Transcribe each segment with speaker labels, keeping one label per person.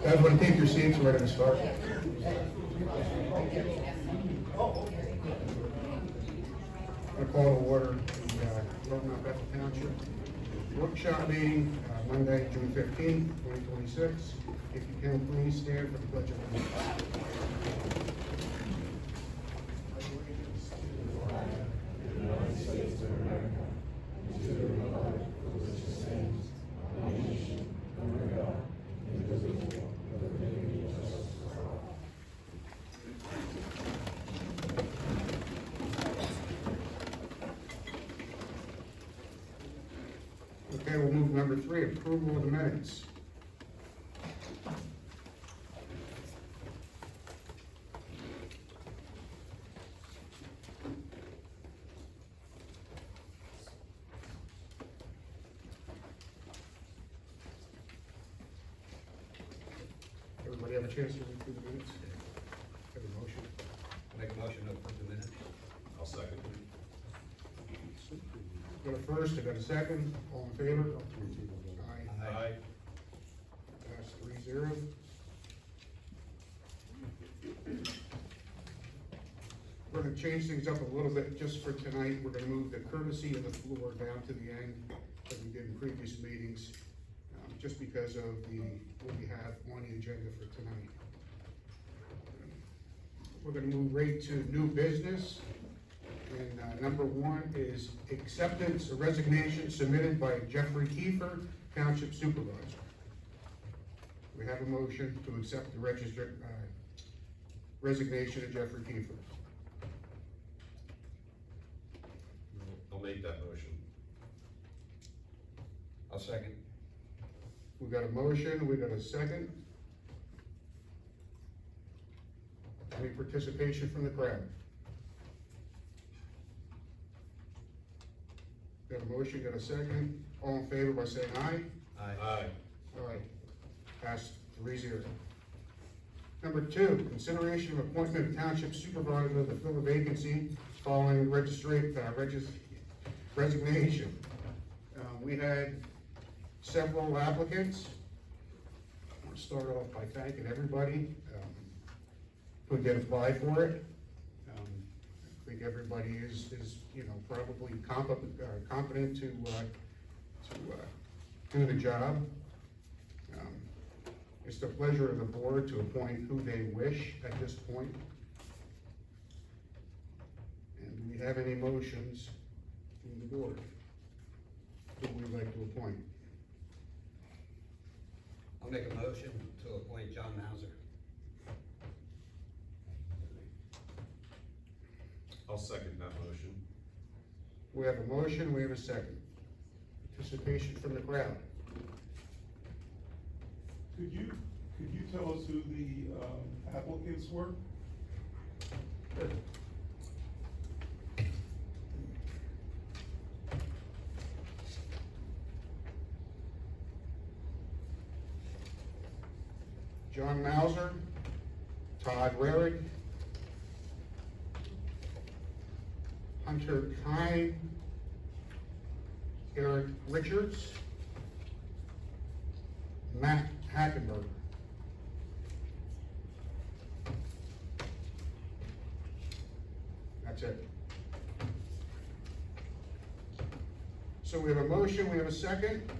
Speaker 1: Guys, want to take your seats, we're ready to start. I'm going to call to order the Groton Mount Bethel Township workshop meeting, Monday, June 15th, 2026. If you can, please stand for the pledge of allegiance. Okay, we'll move to number 3, approval of the minutes. Everybody have a chance to read through the minutes? Have a motion?
Speaker 2: Make a motion to approve the minutes. I'll second.
Speaker 1: Got a first, I got a second, all in favor? Aye.
Speaker 2: Aye.
Speaker 1: Pass 3-0. We're gonna change things up a little bit just for tonight. We're gonna move the courtesy of the floor down to the end, as we did in previous meetings, just because of what we have on the agenda for tonight. We're gonna move right to new business. And number 1 is acceptance of resignation submitted by Jeffrey Kiefer, Township Supervisor. We have a motion to accept the resignation of Jeffrey Kiefer.
Speaker 2: I'll make that motion. I'll second.
Speaker 1: We got a motion, we got a second. Any participation from the crowd? Got a motion, got a second. All in favor by saying aye?
Speaker 2: Aye.
Speaker 1: Aye. Passed 3-0. Number 2, consideration of appointment of Township Supervisor to fill a vacancy following resignation. We had several applicants. I want to start off by thanking everybody who did apply for it. I think everybody is probably competent to do the job. It's the pleasure of the board to appoint who they wish at this point. And do we have any motions from the board who we'd like to appoint?
Speaker 2: I'll make a motion to appoint John Mauser. I'll second that motion.
Speaker 1: We have a motion, we have a second. Participation from the crowd.
Speaker 3: Could you tell us who the applicants were?
Speaker 1: John Mauser, Todd Rarick, Hunter Kine, Eric Richards, Matt Hackenberger. That's it. So we have a motion, we have a second.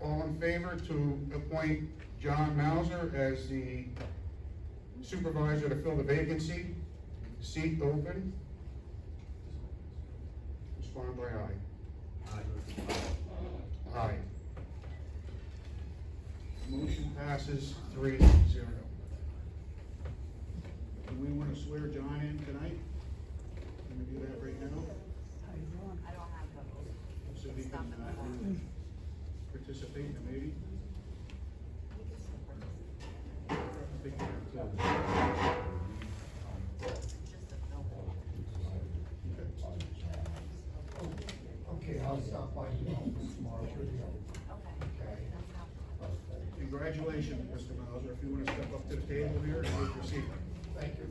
Speaker 1: All in favor to appoint John Mauser as the supervisor to fill the vacancy, seat open? Respond by aye.
Speaker 2: Aye.
Speaker 1: Aye. Motion passes 3-0. Do we want to swear John in tonight? Can we do that right now?
Speaker 4: I don't have those.
Speaker 1: So he can participate in the meeting? I think we have to.
Speaker 5: Okay, I'll stop by the office tomorrow. Okay.
Speaker 1: Congratulations, Mr. Mauser. If you want to step up to the table here and take your seat.
Speaker 5: Thank you.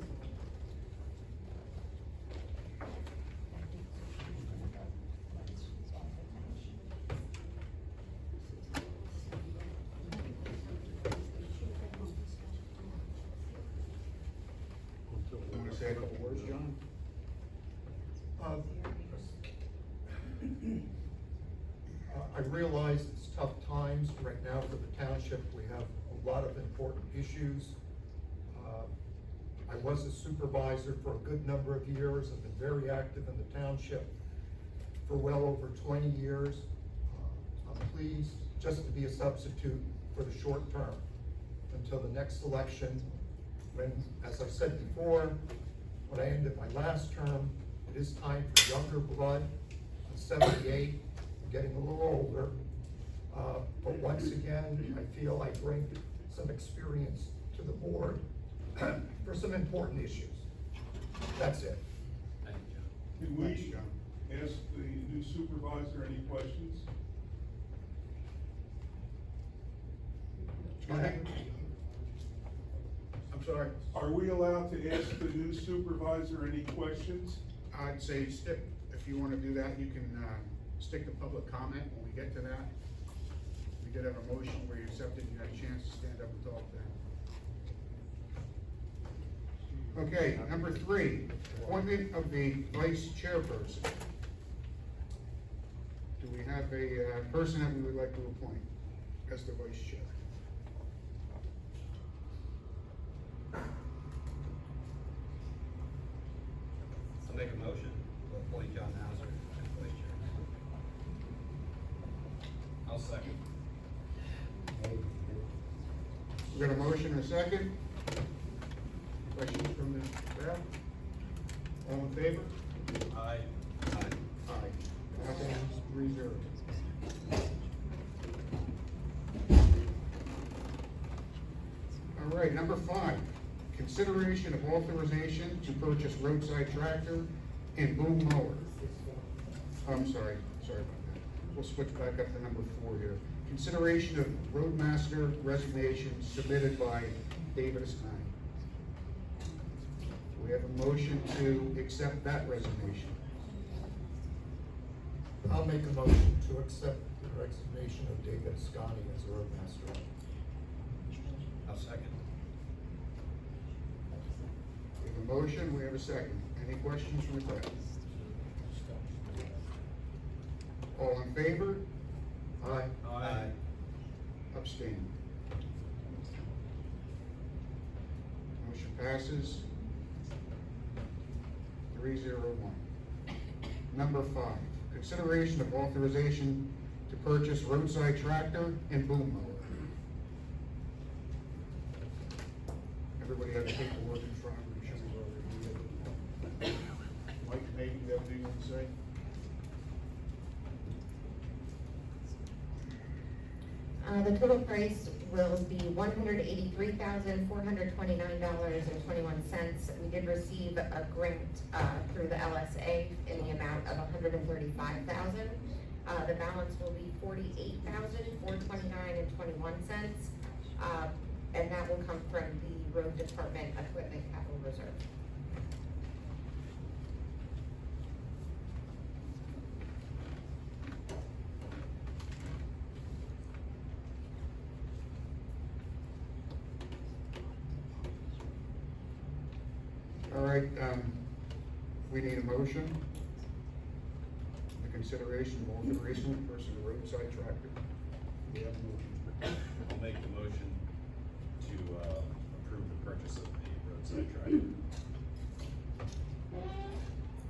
Speaker 5: We have a lot of important issues. I was a supervisor for a good number of years. I've been very active in the township for well over 20 years. I'm pleased just to be a substitute for the short term until the next election, when, as I said before, when I ended my last term, it is time for younger blood. I'm 78, I'm getting a little older. But once again, I feel I bring some experience to the board for some important issues. That's it.
Speaker 2: Thank you,
Speaker 3: Can
Speaker 1: Thanks,
Speaker 3: we
Speaker 1: John.
Speaker 3: ask the new supervisor any questions?
Speaker 1: Go ahead. I'm sorry.
Speaker 3: Are we allowed to ask the new supervisor any questions?
Speaker 1: I'd say stick, if you wanna do that, you can, stick to public comment when we get to that. We did have a motion where you accepted, you had a chance to stand up and talk then. Okay, number 3, appointment of the vice chairperson. Do we have a, person that we would like to appoint as the vice chair?
Speaker 2: I'll make a motion to appoint John Hauser as vice chair. I'll second.
Speaker 1: We got a motion and a second. Questions from the crowd? All in favor?
Speaker 2: Aye. Aye.
Speaker 1: Aye. Passes 3-0. All right, number 5, consideration of authorization to purchase roadside tractor and boom mower. I'm sorry about that. We'll switch back up to number 4 here. Consideration of roadmaster resignation submitted by David Stein. We have a motion to accept that resignation.
Speaker 5: I'll make a motion to accept the resignation of David Scotty as roadmaster.
Speaker 2: I'll second.
Speaker 1: We have a motion, we have a second. Any questions from the crowd? All in favor?
Speaker 5: Aye.
Speaker 2: Aye.
Speaker 1: Abstain. Motion passes 3-0-1. Number 5, consideration of authorization to purchase roadside tractor and boom mower. Everybody has the paperwork in front of them, I'm sure we've already reviewed it. Mike, maybe you have anything to say?
Speaker 6: The total price will be $183,429.21. We did receive a grant, through the LSA in the amount of $135,000. The balance will be $48,429.21. And that will come from the road department equipment capital reserve.
Speaker 1: All right, we need a motion. The consideration of authorization to purchase a roadside tractor. We have a motion.
Speaker 2: I'll make the motion to approve the purchase of the roadside tractor.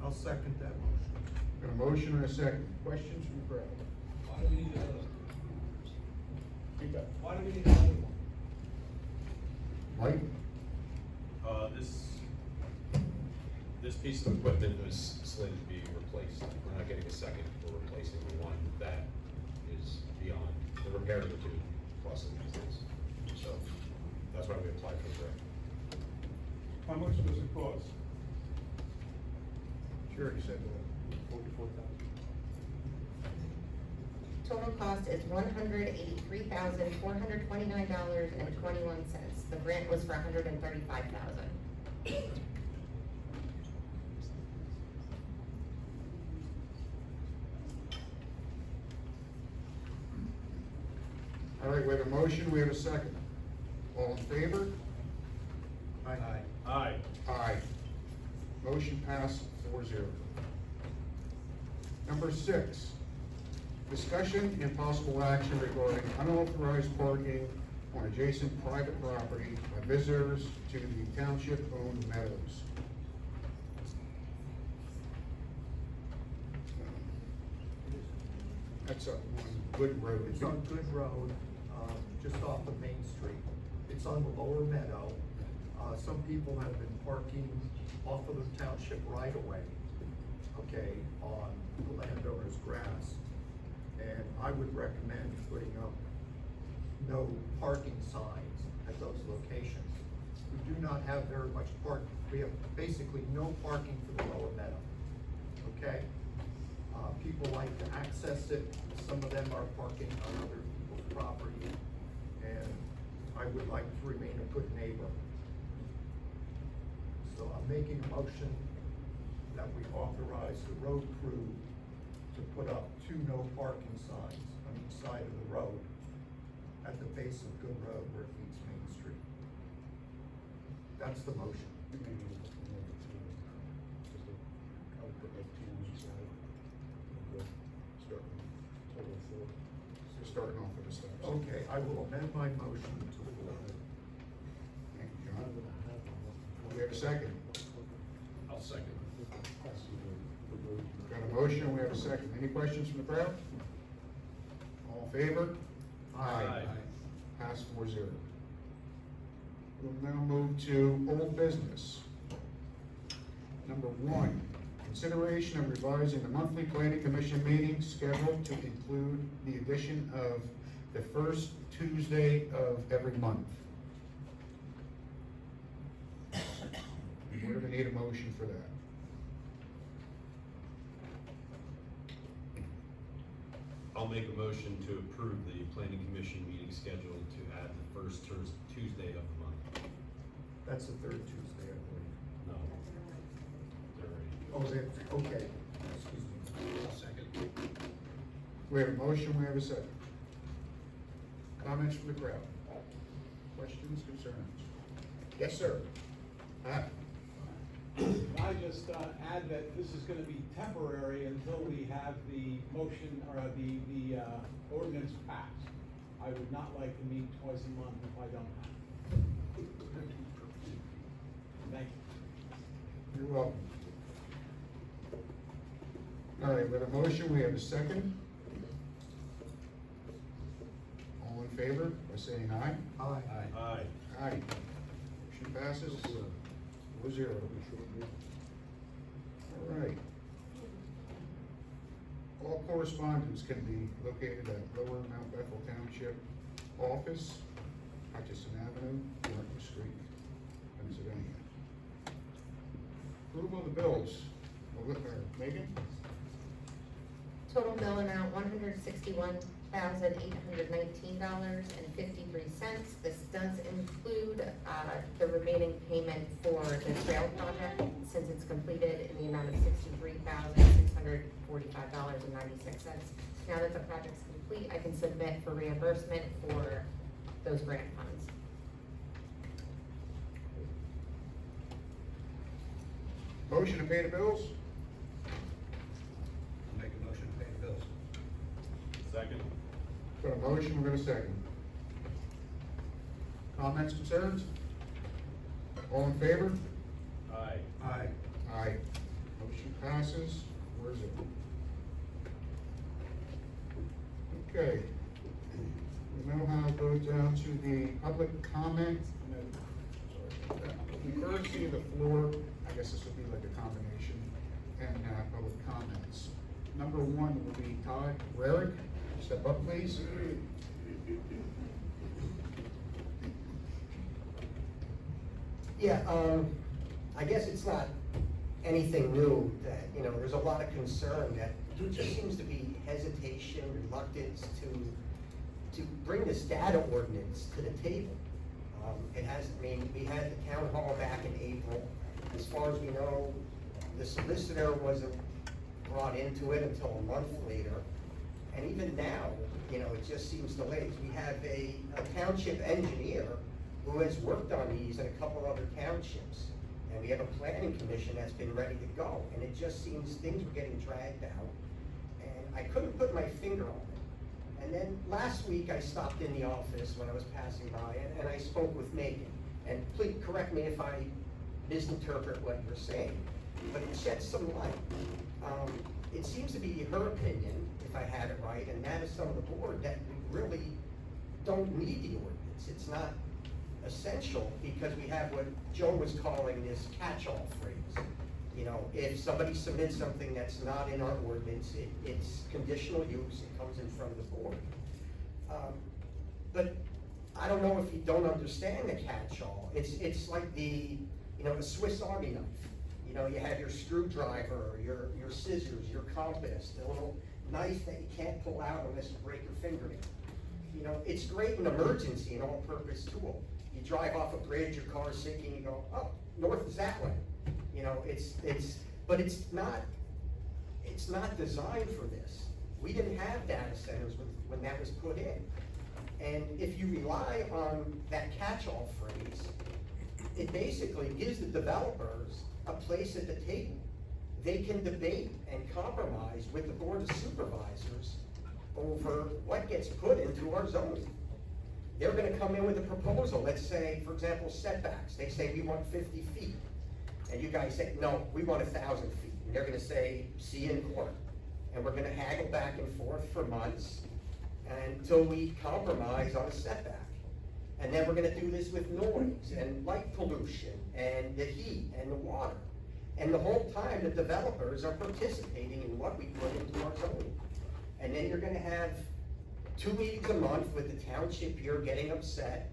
Speaker 5: I'll second that motion.
Speaker 1: Got a motion and a second. Questions from the crowd?
Speaker 7: Why do we need another one?
Speaker 1: Speak up.
Speaker 7: Why do we need another one?
Speaker 1: Mike?
Speaker 8: This piece of equipment was slated to be replaced. We're not getting a second, we're replacing the one that is beyond the repair of the two plus the maintenance. So that's why we applied for the grant.
Speaker 3: How much does it cost?
Speaker 1: Sure, you said that.
Speaker 6: Total cost is $183,429.21. The grant was for $135,000.
Speaker 1: All right, we have a motion, we have a second. All in favor?
Speaker 2: Aye.
Speaker 8: Aye.
Speaker 1: Aye. Motion passed 4-0. Number 6, discussion and possible action regarding unauthorized parking on adjacent private property by visitors to the township-owned meadows. That's on Good Road.
Speaker 5: It's on Good Road, just off of Main Street. It's on the lower meadow. Some people have been parking off of the township right away, okay, on the landowner's grass. And I would recommend putting up no parking signs at those locations. We do not have very much we have basically no parking for the lower meadow, okay? People like to access it, some of them are parking on other people's property, and I would like to remain a good neighbor. So I'm making a motion that we authorize the road crew to put up 2 no parking signs on each side of the road at the base of Good Road where it meets Main Street. That's the motion.
Speaker 1: So starting off with the steps.
Speaker 5: Okay, I will amend my motion to 4.
Speaker 1: Thank you, John. Do we have a second?
Speaker 2: I'll second.
Speaker 1: Got a motion, we have a second. Any questions from the crowd? All in favor?
Speaker 2: Aye.
Speaker 1: Pass 4-0. We'll now move to old business. Number 1, consideration of revising the monthly planning commission meeting schedule to include the addition of the first Tuesday of every month. We're gonna need a motion for that.
Speaker 8: I'll make a motion to approve the planning commission meeting schedule to add the first Tuesday of the month.
Speaker 5: That's the 3rd Tuesday, I believe.
Speaker 8: No. They're
Speaker 5: Oh, okay, excuse me.
Speaker 8: I'll second.
Speaker 1: We have a motion, we have a second. Comments from the crowd? Questions, concerns? Yes, sir. Pat?
Speaker 7: I just add that this is gonna be temporary until we have the motion or the ordinance passed. I would not like to meet twice a month if I don't have. Thank you.
Speaker 1: You're welcome. All right, we have a motion, we have a second. All in favor, by saying aye?
Speaker 5: Aye.
Speaker 8: Aye.
Speaker 1: Aye. Motion passes 4-0. All right. All correspondence can be located at Lower Mount Bethel Township Office, Hutchison Avenue, Martin Street, Pennsylvania. Approval of the bills. Megan?
Speaker 6: Total bill amount $161,819.53. This does include, the remaining payment for the trail project, since it's completed, in the amount of $63,645.96. Now that the project's complete, I can submit for reimbursement for those grant funds.
Speaker 1: Motion to pay the bills?
Speaker 8: Make a motion to pay the bills.
Speaker 2: Second.
Speaker 1: Got a motion, we're gonna second. Comments, concerns? All in favor?
Speaker 2: Aye.
Speaker 5: Aye.
Speaker 1: Aye. Motion passes 4-0. Okay. We now have go down to the public comment. Sorry about that. The courtesy of the floor, I guess this will be like a combination, and public comments. Number 1 will be Todd Rarick. Step up, please.
Speaker 9: Yeah, I guess it's not anything new that, there's a lot of concern that there just seems to be hesitation, reluctance to bring this data ordinance to the table. It has, we had the town hall back in April. As far as we know, the solicitor wasn't brought into it until a month later. And even now, it just seems delayed. We have a township engineer who has worked on these in a couple other townships. And we have a planning commission that's been ready to go. And it just seems things were getting dragged out. And I couldn't put my finger on it. And then last week, I stopped in the office when I was passing by, and I spoke with Megan. And please correct me if I misinterpret what you're saying, but it sheds some light. It seems to be her opinion, if I had it right, and that is some of the board, that we really don't need the ordinance. It's not essential because we have what Joe was calling this catch-all phrase. You know, if somebody submits something that's not in our ordinance, it's conditional use, it comes in front of the board. But I don't know if you don't understand the catch-all. It's like the Swiss Army knife. You know, you have your screwdriver, your scissors, your compass, the little knife that you can't pull out unless you break your fingernail. You know, it's great in emergency, an all-purpose tool. You drive off a bridge, your car's sinking, you go, oh, north is that way. You know, but it's not designed for this. We didn't have data centers when that was put in. And if you rely on that catch-all phrase, it basically gives the developers a place at the table. They can debate and compromise with the Board of Supervisors over what gets put into our zoning. They're gonna come in with a proposal, let's say, for example, setbacks. They say we want 50 feet. And you guys say, no, we want 1,000 feet. And they're gonna say, see you in court. And we're gonna haggle back and forth for months until we compromise on a setback. And then we're gonna do this with noise and light pollution and the heat and the water. And the whole time, the developers are participating in what we put into our zoning. And then you're gonna have 2 meetings a month with the township here getting upset.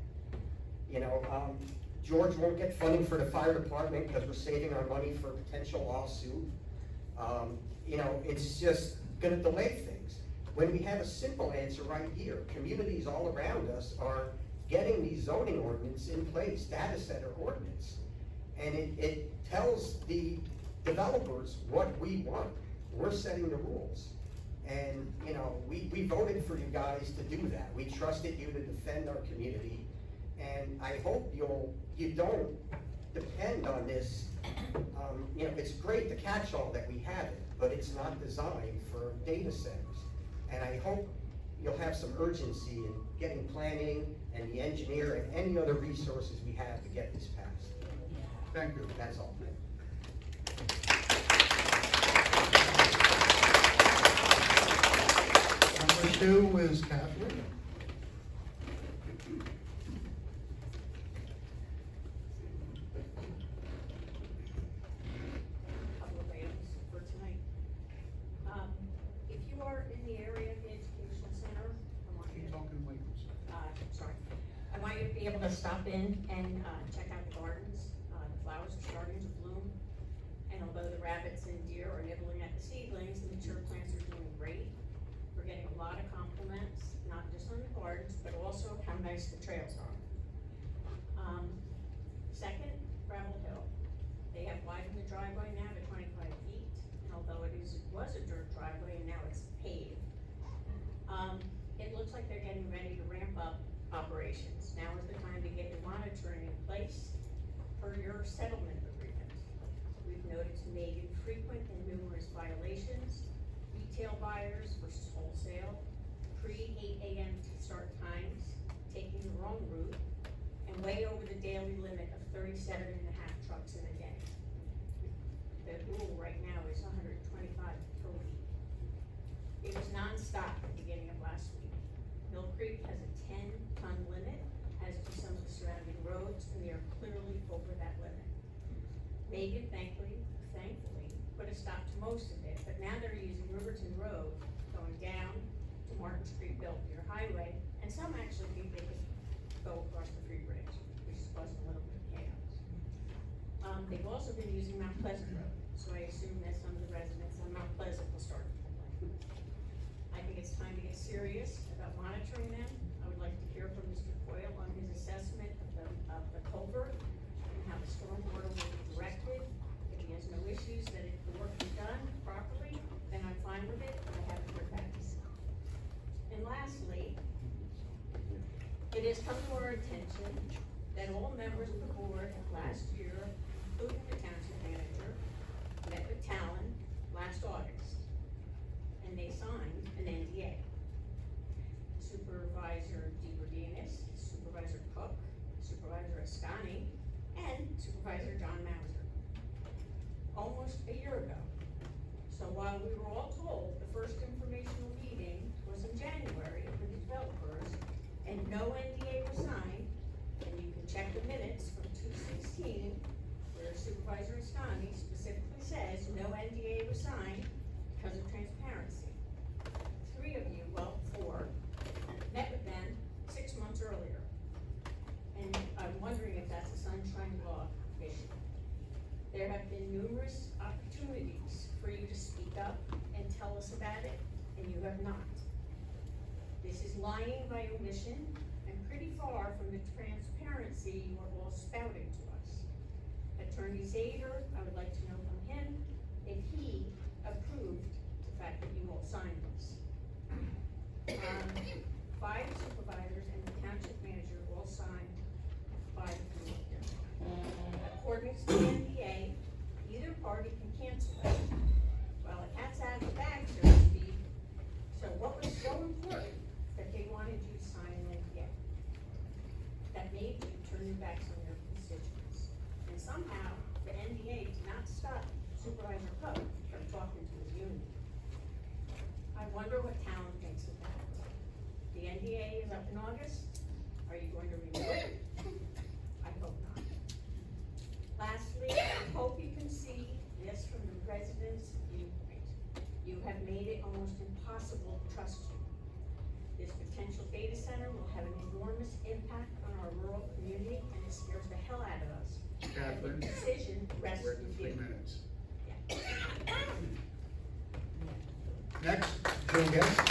Speaker 9: You know, George won't get funding for the fire department because we're saving our money for a potential lawsuit. You know, it's just gonna delay things. When we have a simple answer right here, communities all around us are getting these zoning ordinance in place, data center ordinance. And it tells the developers what we want. We're setting the rules. And, you know, we voted for you guys to do that. We trusted you to defend our community. And I hope you don't depend on this. You know, it's great, the catch-all that we have it, but it's not designed for data centers. And I hope you'll have some urgency in getting planning and the engineer and any other resources we have to get this passed.
Speaker 1: Thank you.
Speaker 9: That's all.
Speaker 1: Number 2 is Catherine.
Speaker 4: Couple of items for tonight. If you are in the area of the education center, I want you
Speaker 1: Keep
Speaker 4: to,
Speaker 1: talking like this.
Speaker 4: sorry. I want you to be able to stop in and, check out the gardens. The flowers are starting to bloom. And although the rabbits and deer are nibbling at the seedlings, the mature plants are doing great. We're getting a lot of compliments, not just on the gardens, but also how nice the trails are. Second, Gravel Hill. They have widened the driveway now to 25 feet, and although it was a dirt driveway and now it's paved, it looks like they're getting ready to ramp up operations. Now is the time to get your monitoring in place for your settlement agreement. We've noticed Megan frequent and numerous violations, retail buyers versus wholesale, pre-8 AM start times, taking the wrong route, and way over the daily limit of 37.5 trucks in a day. The rule right now is 125 per week. It was nonstop at the beginning of last week. Mill Creek has a 10-ton limit, as do some of the surrounding roads, and they are clearly over that limit. Megan, thankfully, put a stop to most of it, but now they're using Riverton Road going down to Martin Street Belvedere Highway, and some actually think they could go across the Free Bridge, which is causing a little bit of chaos. They've also been using Mount Pleasant Road, so I assume that some of the residents on Mount Pleasant will start to complain. I think it's time to get serious about monitoring them. I would like to hear from Mr. Coyle on his assessment of the culvert and how the stormwater will be directed. If he has no issues, that if the work is done properly, then I'm fine with it, I haven't heard back. And lastly, it has come to our attention that all members of the board last year, including the township manager, met with Talon last August, and they signed an NDA. Supervisor DeGrodinis, Supervisor Cook, Supervisor Ascani, and Supervisor John Mauser. Almost a year ago. So while we were all told the first informational meeting was in January for the developers, and no NDA was signed, and you can check the minutes from 2/16, where Supervisor Ascani specifically says no NDA was signed because of transparency. 3 of you, well, 4, met with them 6 months earlier. And I'm wondering if that's a sunshine law issue. There have been numerous opportunities for you to speak up and tell us about it, and you have not. This is lying by omission and pretty far from the transparency you are all spouting to us. Attorney Zader, I would like to know from him if he approved the fact that you all signed this. 5 supervisors and the township manager all signed 5 approved. According to the NDA, either party can cancel it. Well, the cat's out of the bag, so to speak. So what was so important that they wanted you to sign an NDA? That made you turn your backs on your constituents. And somehow, the NDA did not stop Supervisor Cook from talking to his union. I wonder what town thinks of that. The NDA is up in August. Are you going to renew it? I hope not. Lastly, I hope you can see this from the residents' viewpoint. You have made it almost impossible to trust you. This potential data center will have an enormous impact on our rural community, and it scares the hell out of us.
Speaker 1: Catherine,
Speaker 4: The decision rests
Speaker 1: we're at
Speaker 4: with
Speaker 1: the 3
Speaker 4: you.
Speaker 1: minutes.
Speaker 4: Yeah.
Speaker 1: Next, Joe Guest.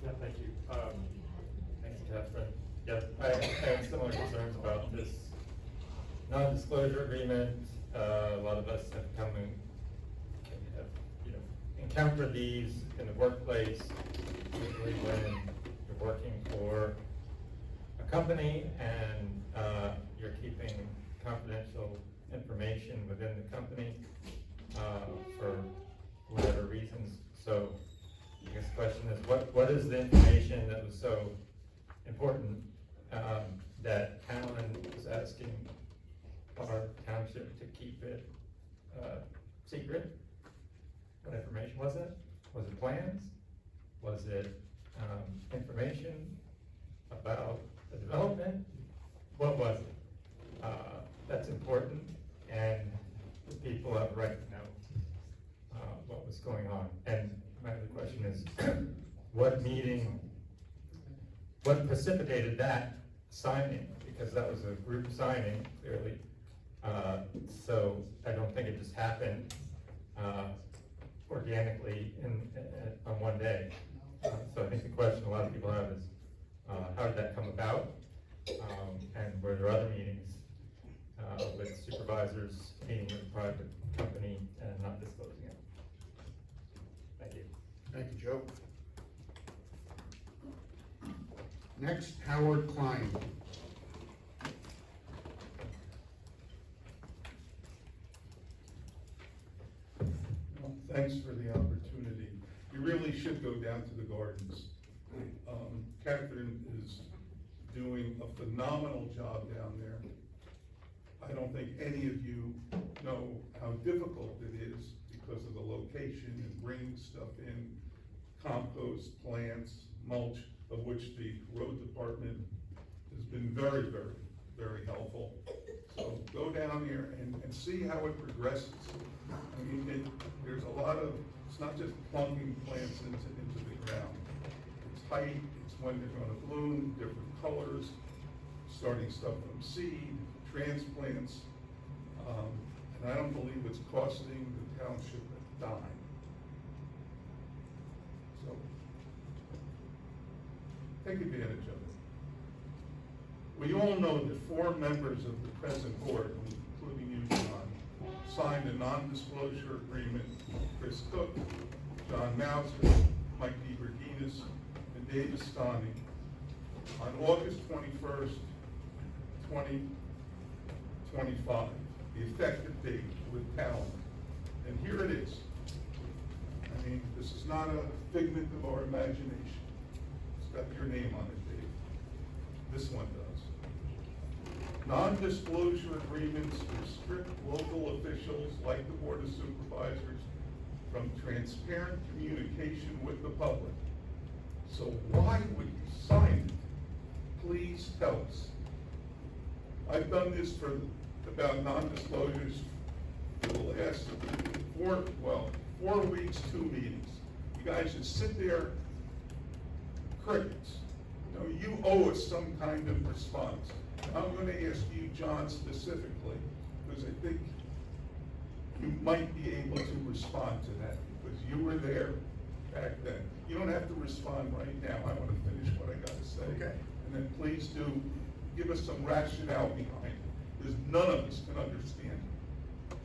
Speaker 10: Yeah, thank you. Thanks, Catherine. Yeah, I have similar concerns about this non-disclosure agreement. A lot of us have encountered these in the workplace, particularly when you're working for a company and you're keeping confidential information within the company for whatever reasons. So I guess the question is, what is the information that was so important that Alan was asking our township to keep it secret? What information was it? Was it plans? Was it information about the development? What was it? That's important, and the people have a right to know what was going on. And my other question is, what precipitated that signing? Because that was a group signing, clearly. So I don't think it just happened organically on one day. So I think the question a lot of people have is, how did that come about? And were there other meetings with supervisors meeting with a private company and not disclosing it? Thank you.
Speaker 1: Thank you, Joe. Next, Howard Klein.
Speaker 3: Well, thanks for the opportunity. You really should go down to the gardens. Catherine is doing a phenomenal job down there. I don't think any of you know how difficult it is because of the location and bringing stuff in, compost, plants, mulch, of which the road department has been very, very, very helpful. So go down there and see how it progresses. I mean, there's a lot of, it's not just plunking plants into the ground. It's height, it's when they're gonna bloom, different colors, starting stuff from seed, transplants. And I don't believe it's costing the township a dime. So, take advantage of it. We all know that 4 members of the present board, including you, John, signed a non-disclosure agreement. Chris Cook, John Mauser, Mike DeGrodinis, and Dave Astani on August 21st, 2025, the effective date with Calendar. And here it is. I mean, this is not a figment of our imagination. It's got your name on it, Dave. This one does. Non-disclosure agreements restrict local officials like the Board of Supervisors from transparent communication with the public. So why would you sign it? Please tell us. I've done this for about non-disclosures for the last 4 weeks, 2 meetings. You guys just sit there, crickets. You know, you owe us some kind of response. I'm gonna ask you, John, specifically, because I think you might be able to respond to that, because you were there back then. You don't have to respond right now, I wanna finish what I gotta say.
Speaker 5: Okay.
Speaker 3: And then please do give us some rationale behind it, because none of us can understand it.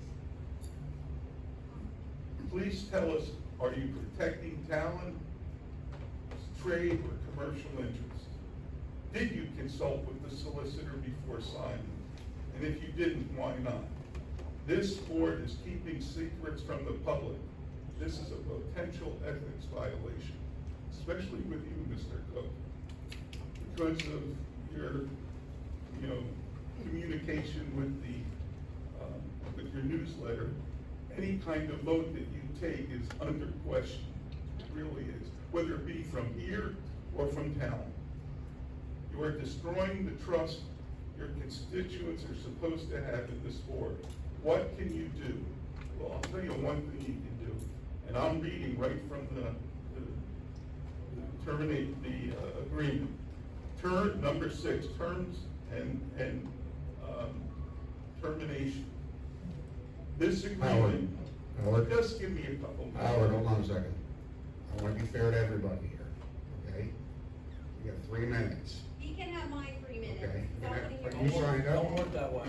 Speaker 3: Please tell us, are you protecting talent, trade, or commercial interests? Did you consult with the solicitor before signing? And if you didn't, why not? This board is keeping secrets from the public. This is a potential ethics violation, especially with you, Mr. Cook. Because of your, communication with with your newsletter, any kind of vote that you take is under question. It really is, whether it be from here or from town. You are destroying the trust your constituents are supposed to have in this board. What can you do? Well, I'll tell you one thing you can do, and I'm reading right from the terminate the agreement. Number 6, terms and termination. This agreement,
Speaker 1: Howard.
Speaker 3: just give me a couple minutes.
Speaker 1: Howard, hold on a second. I want to be fair to everybody here, okay? You got 3 minutes,
Speaker 11: He can have my 3 minutes.
Speaker 1: okay?
Speaker 11: Not letting
Speaker 1: But
Speaker 11: you
Speaker 1: you
Speaker 11: go.
Speaker 1: signed up?
Speaker 7: Don't work that way.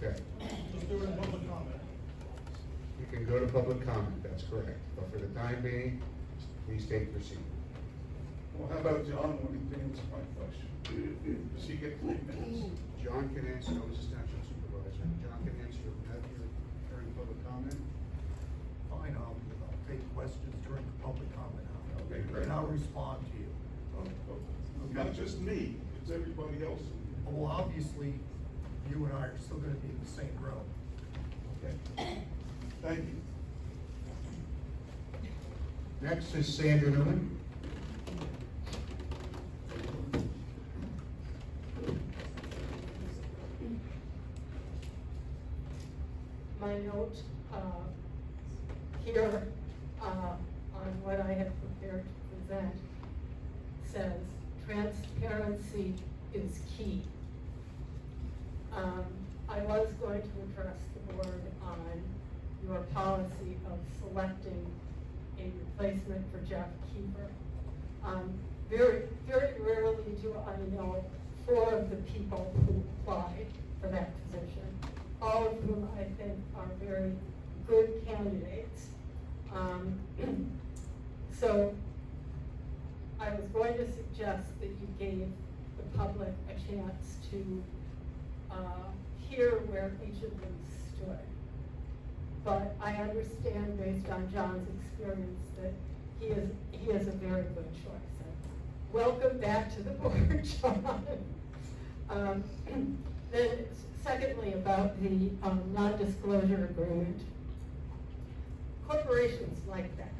Speaker 1: Okay.
Speaker 7: Just do it in public comment.
Speaker 1: You can go to public comment, that's correct. But for the time being, please take your seat.
Speaker 3: Well, how about John when he answers my question? Does he get 3 minutes?
Speaker 1: John can answer, no, this is Township Supervisor. John can answer during public comment.
Speaker 5: Fine, I'll take questions during the public comment.
Speaker 3: Okay, great.
Speaker 5: And I'll respond to you.
Speaker 3: Not just me, it's everybody else.
Speaker 5: Well, obviously, you and I are still gonna be in the same room.
Speaker 3: Okay. Thank you.
Speaker 1: Next is Sandra Newman.
Speaker 12: My note, here, on what I have prepared to present, says transparency is key. I was going to address the board on your policy of selecting a replacement for Jeff Keeper. Very, very rarely do I know 4 of the people who applied for that position, all of whom I think are very good candidates. So I was going to suggest that you gave the public a chance to hear where each of them stood. But I understand, based on John's experience, that he is a very good choice. Welcome back to the board, John. Then, secondly, about the non-disclosure agreement. Corporations like that,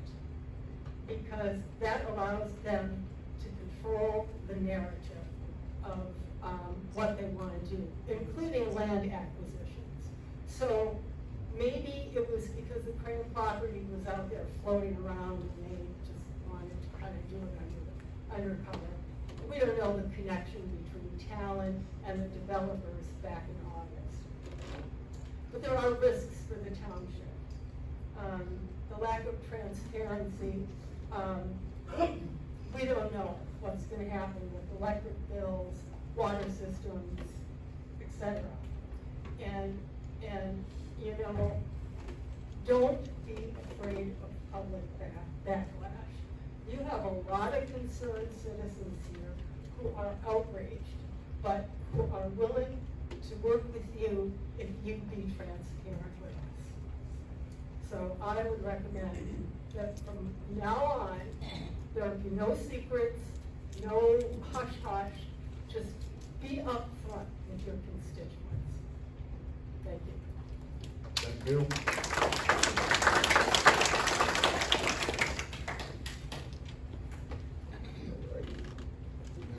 Speaker 12: because that allows them to control the narrative of what they want to do, including land acquisitions. So maybe it was because the Crane property was out there floating around and they just wanted to kind of do it undercover. We don't know the connection between Talon and the developers back in August. But there are risks for the township. The lack of transparency, we don't know what's going to happen with electric bills, water systems, etc. And don't be afraid of public backlash. You have a lot of concerned citizens here who are outraged, but who are willing to work with you if you be transparent with us. So I would recommend that from now on, there be no secrets, no hush-hush, just be upfront with your constituents. Thank you.
Speaker 1: Thank you.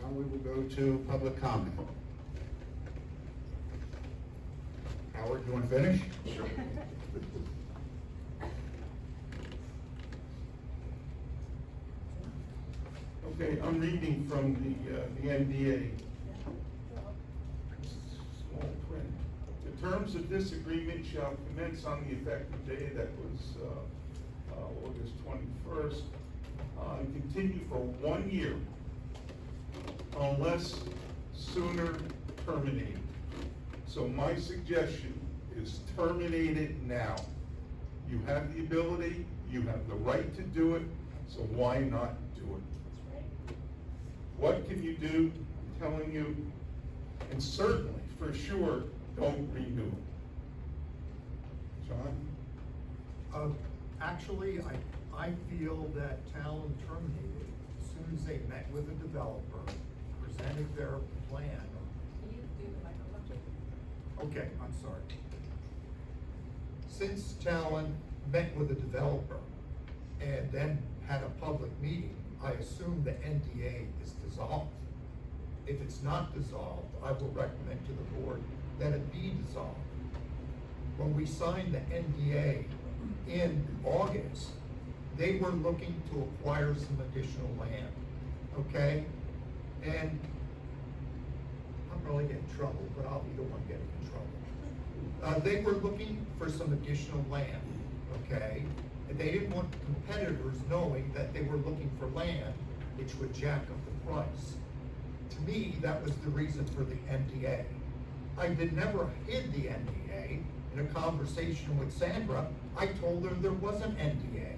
Speaker 1: Now we will go to public comment. Howard, you want to finish? Sure.
Speaker 3: Okay, I'm reading from the NDA. Small print. The terms of this agreement shall commence on the effective day, that was August 21st, and continue for 1 year unless sooner terminated. So my suggestion is terminate it now. You have the ability, you have the right to do it, so why not do it? What can you do? I'm telling you, and certainly, for sure, don't renew it. John?
Speaker 5: Actually, I feel that Talon terminated as soon as they met with a developer, presented their plan.
Speaker 4: Can you do the microphone?
Speaker 5: Okay, I'm sorry. Since Talon met with a developer and then had a public meeting, I assume the NDA is dissolved. If it's not dissolved, I will recommend to the board that it be dissolved. When we signed the NDA in August, they were looking to acquire some additional land, okay? And I'm probably getting in trouble, but I'll be the one getting in trouble. They were looking for some additional land, okay? And they didn't want competitors knowing that they were looking for land, which would jack up the price. To me, that was the reason for the NDA. I never hid the NDA. In a conversation with Sandra, I told her there was an NDA.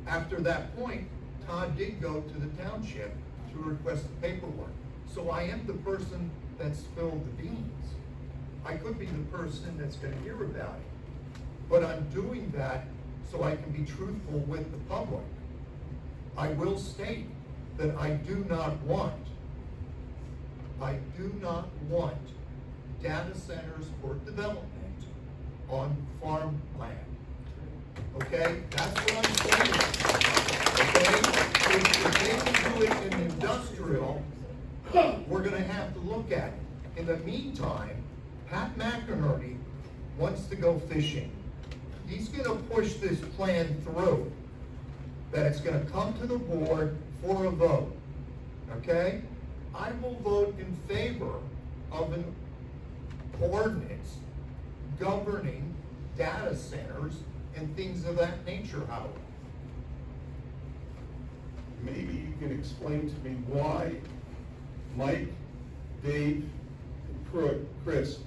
Speaker 5: After that point, Todd did go to the township to request the paperwork. So I am the person that spilled the beans. I could be the person that's gonna hear about it. But I'm doing that so I can be truthful with the public. I will state that I do not want data centers or development on farmland. Okay, that's what I'm saying. Okay, if they can do it in industrial, we're gonna have to look at it. In the meantime, Pat McInerney wants to go fishing. He's gonna push this plan through, that it's gonna come to the board for a vote, okay? I will vote in favor of an ordinance governing data centers and things of that nature, Howard.
Speaker 3: Maybe you can explain to me why Mike, Dave, and Chris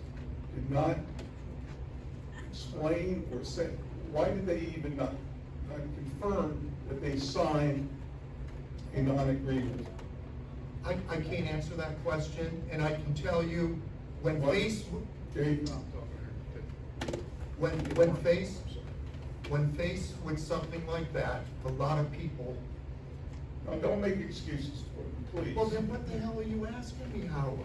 Speaker 3: did not explain or say, why did they even not confirm that they signed a non-agreement?
Speaker 5: I can't answer that question, and I can tell you, when
Speaker 3: What?
Speaker 5: faced
Speaker 3: Dave?
Speaker 5: when faced with something like that, a lot of people.
Speaker 3: Now, don't make excuses for them, please.
Speaker 5: Well, then what the hell are you asking me, Howard?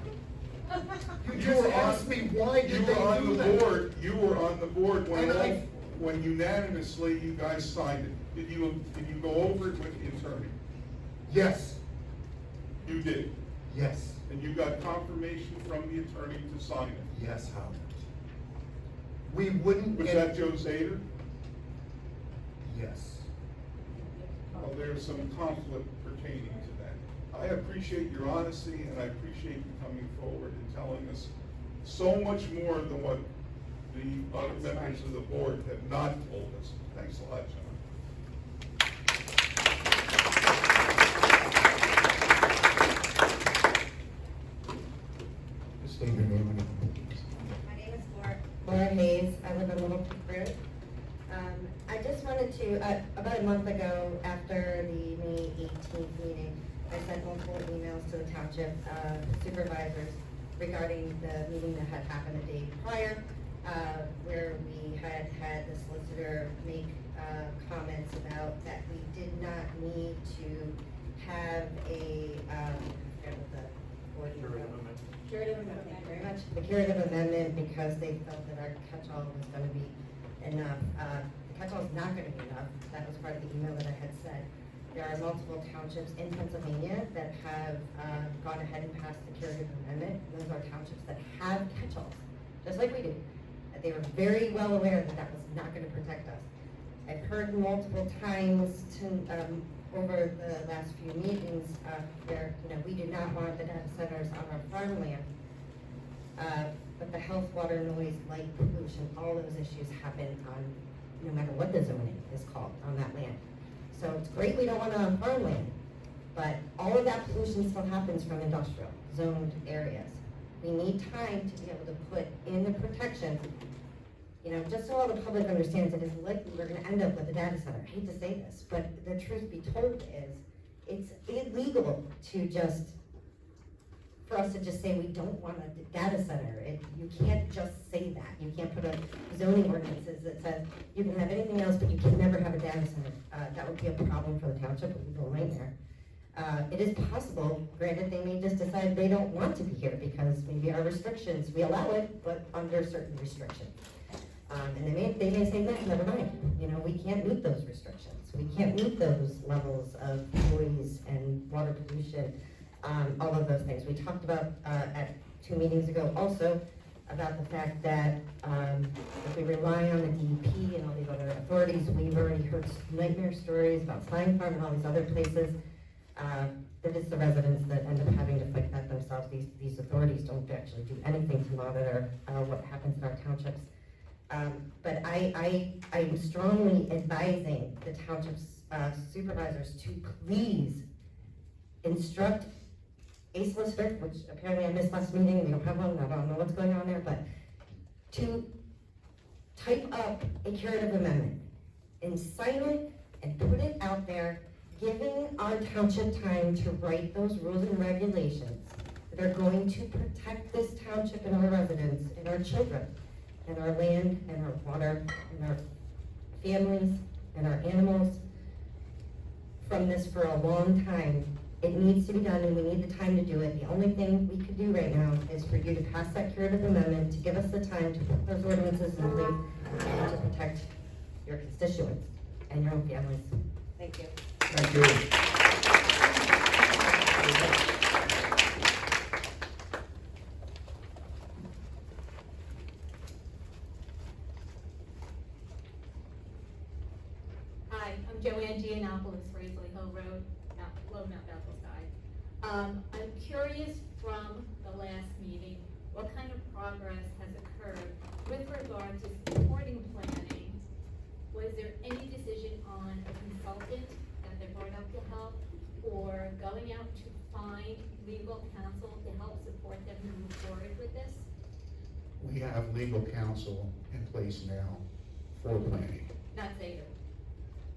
Speaker 5: You
Speaker 3: You
Speaker 5: just
Speaker 3: were
Speaker 5: asked
Speaker 3: on-
Speaker 5: me, why did
Speaker 3: You
Speaker 5: they
Speaker 3: were on
Speaker 5: do
Speaker 3: the
Speaker 5: that?
Speaker 3: board, you were on the board
Speaker 5: And
Speaker 3: when unanimously you guys signed it. Did you go over it with the attorney?
Speaker 5: Yes,
Speaker 3: You did.
Speaker 5: yes,
Speaker 3: And you got confirmation from the attorney to sign it.
Speaker 5: yes, Howard. We wouldn't
Speaker 3: Was
Speaker 5: get.
Speaker 3: that Joe Zader?
Speaker 5: Yes.
Speaker 3: Well, there's some conflict pertaining to that. I appreciate your honesty, and I appreciate you coming forward and telling us so much more than what the other members of the board have not told us. Thanks a lot, John.
Speaker 6: My name is Laura Hayes. I live in Little Creek Road. I just wanted to, about a month ago, after the May 18th meeting, I sent multiple emails to the township supervisors regarding the meeting that had happened the day prior. where we had the solicitor make comments about that we did not need to have a, I forget what the word is. Curative amendment, thank you very much. The curative amendment, because they felt that our catch-all was gonna be enough. The catch-all is not gonna be enough. That was part of the email that I had said. There are multiple townships in Pennsylvania that have gone ahead and passed the curative amendment. Those are townships that have catch-alls, just like we do. They were very well aware that that was not gonna protect us. I've heard multiple times over the last few meetings, where, we do not want the data centers on our farmland. But the health, water, noise, light, pollution, all those issues happen on, no matter what the zoning is called on that land. So it's great we don't want it on farmland, but all of that pollution still happens from industrial zoned areas. We need time to be able to put in the protection, just so all the public understands that it's likely we're gonna end up with a data center. I hate to say this, but the truth be told is, it's illegal to for us to just say we don't want a data center. You can't just say that. You can't put a zoning ordinances that says you can have anything else, but you can never have a data center. That would be a problem for the township, a legal nightmare. It is possible, granted, they may just decide they don't want to be here because maybe our restrictions, we allow it, but under certain restrictions. And they may say, never mind, we can't meet those restrictions. We can't meet those levels of noise and water pollution, all of those things. We talked about, at 2 meetings ago also, about the fact that if we rely on the DEP and all these other authorities, we've already heard nightmare stories about Stein Farm and all these other places, that it's the residents that end up having to fight that themselves. These authorities don't actually do anything to monitor what happens in our townships. But I'm strongly advising the township's supervisors to please instruct a solicitor, which apparently I missed last meeting, we don't have one, I don't know what's going on there, but to type up a curative amendment and sign it and put it out there, giving our township time to write those rules and regulations that are going to protect this township and our residents and our children and our land and our water and our families and our animals from this for a long time. It needs to be done and we need the time to do it. The only thing we could do right now is for you to pass that curative amendment, to give us the time to put those ordinances in place and to protect your constituents and your own families. Thank you.
Speaker 1: Thank you.
Speaker 11: Hi, I'm Joanne Giannopoulos, Raisley Hill Road, Low Mount Bethel side. I'm curious from the last meeting, what kind of progress has occurred with regard to supporting planning? Was there any decision on a consultant that they brought up to help, or going out to find legal counsel to help support them to move forward with this?
Speaker 1: We have legal counsel in place now for planning.
Speaker 11: Not Zader.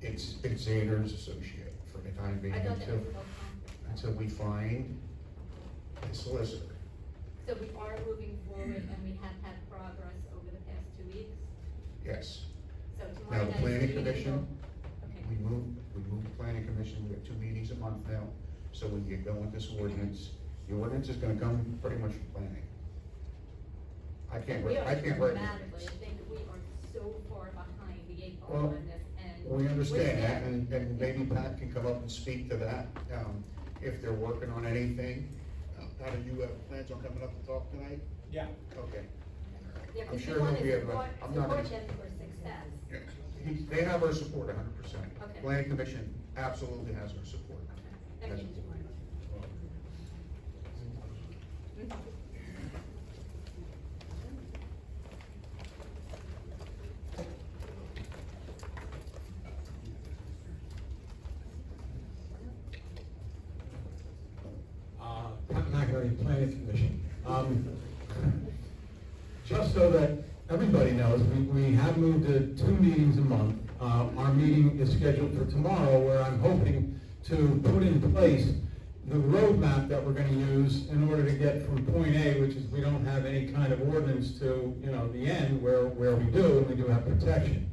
Speaker 1: It's Zader's associate for the time being
Speaker 11: I thought that was
Speaker 1: until,
Speaker 11: a conference.
Speaker 1: until we find a solicitor.
Speaker 11: So we are moving forward and we have had progress over the past 2 weeks?
Speaker 1: Yes.
Speaker 11: So
Speaker 1: Now,
Speaker 11: tomorrow
Speaker 1: the
Speaker 11: night.
Speaker 1: planning commission,
Speaker 11: Okay.
Speaker 1: we moved the planning commission, we have 2 meetings a month now, so we can get going with this ordinance. The ordinance is gonna come pretty much from planning. I can't
Speaker 11: We are
Speaker 1: write
Speaker 11: dramatically,
Speaker 1: it.
Speaker 11: I think we are so far behind the 8 ball
Speaker 1: Well,
Speaker 11: on this, and.
Speaker 1: We understand that,
Speaker 11: with
Speaker 1: and maybe Pat can come up and speak to that, if they're working on anything. Pat, do you have plans on coming up to talk tonight?
Speaker 7: Yeah.
Speaker 1: Okay.
Speaker 11: Yeah,
Speaker 1: I'm
Speaker 11: because
Speaker 1: sure
Speaker 11: we want
Speaker 1: he'll be
Speaker 11: to
Speaker 1: able to-
Speaker 11: support,
Speaker 1: I'm not
Speaker 11: support
Speaker 1: gonna-
Speaker 11: them for success.
Speaker 1: Yeah. They have our support 100%.
Speaker 11: Okay.
Speaker 1: Planning commission absolutely has our support.
Speaker 11: Thank
Speaker 1: Yes.
Speaker 11: you.
Speaker 13: Pat McInerney, Planning Commission. Just so that everybody knows, we have moved to 2 meetings a month. Our meeting is scheduled for tomorrow, where I'm hoping to put in place the roadmap that we're gonna use in order to get from point A, which is we don't have any kind of ordinance, to, you know, the end where we do, and we do have protection.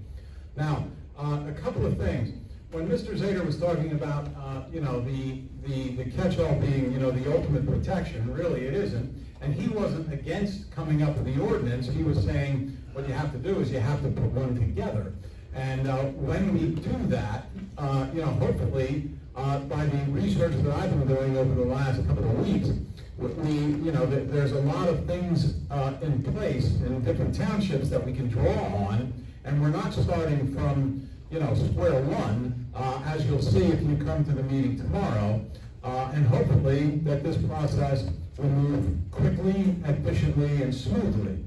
Speaker 13: Now, a couple of things. When Mr. Zader was talking about, you know, the catch-all being, you know, the ultimate protection, really it isn't. And he wasn't against coming up with the ordinance. He was saying what you have to do is you have to put one together. And when we do that, you know, hopefully, by the research that I've been doing over the last couple of weeks, you know, there's a lot of things in place in different townships that we can draw on, and we're not starting from, you know, square one, as you'll see if you come to the meeting tomorrow, and hopefully that this process will move quickly, efficiently, and smoothly.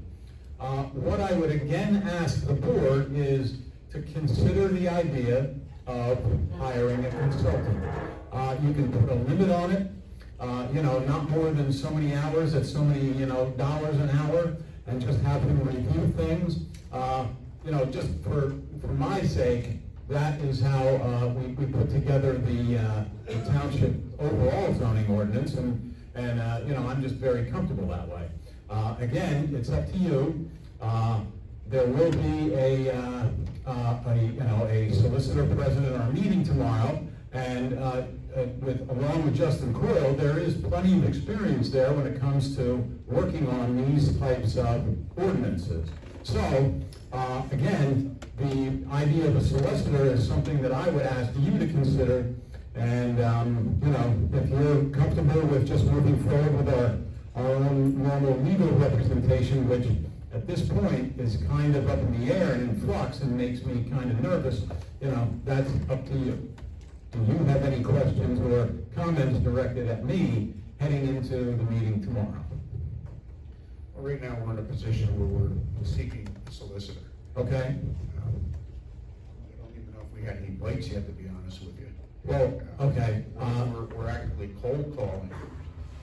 Speaker 13: What I would again ask the board is to consider the idea of hiring a consultant. You can put a limit on it, you know, not more than so many hours at so many, you know, dollars an hour, and just have him review things. You know, just for my sake, that is how we put together the township overall zoning ordinance, and you know, I'm just very comfortable that way. Again, it's up to you. There will be a solicitor present at our meeting tomorrow, and along with Justin Coyle, there is plenty of experience there when it comes to working on these types of ordinances. So, again, the idea of a solicitor is something that I would ask you to consider, and you know, if you're comfortable with just moving forward with our own normal legal representation, which at this point is kind of up in the air and in flux and makes me kind of nervous, you know, that's up to you. Do you have any questions or comments directed at me heading into the meeting tomorrow?
Speaker 1: Well, right now, we're in a position where we're seeking a solicitor.
Speaker 13: Okay?
Speaker 1: I don't even know if we had any bites yet, to be honest with you.
Speaker 13: Well, okay.
Speaker 1: We're actively cold calling.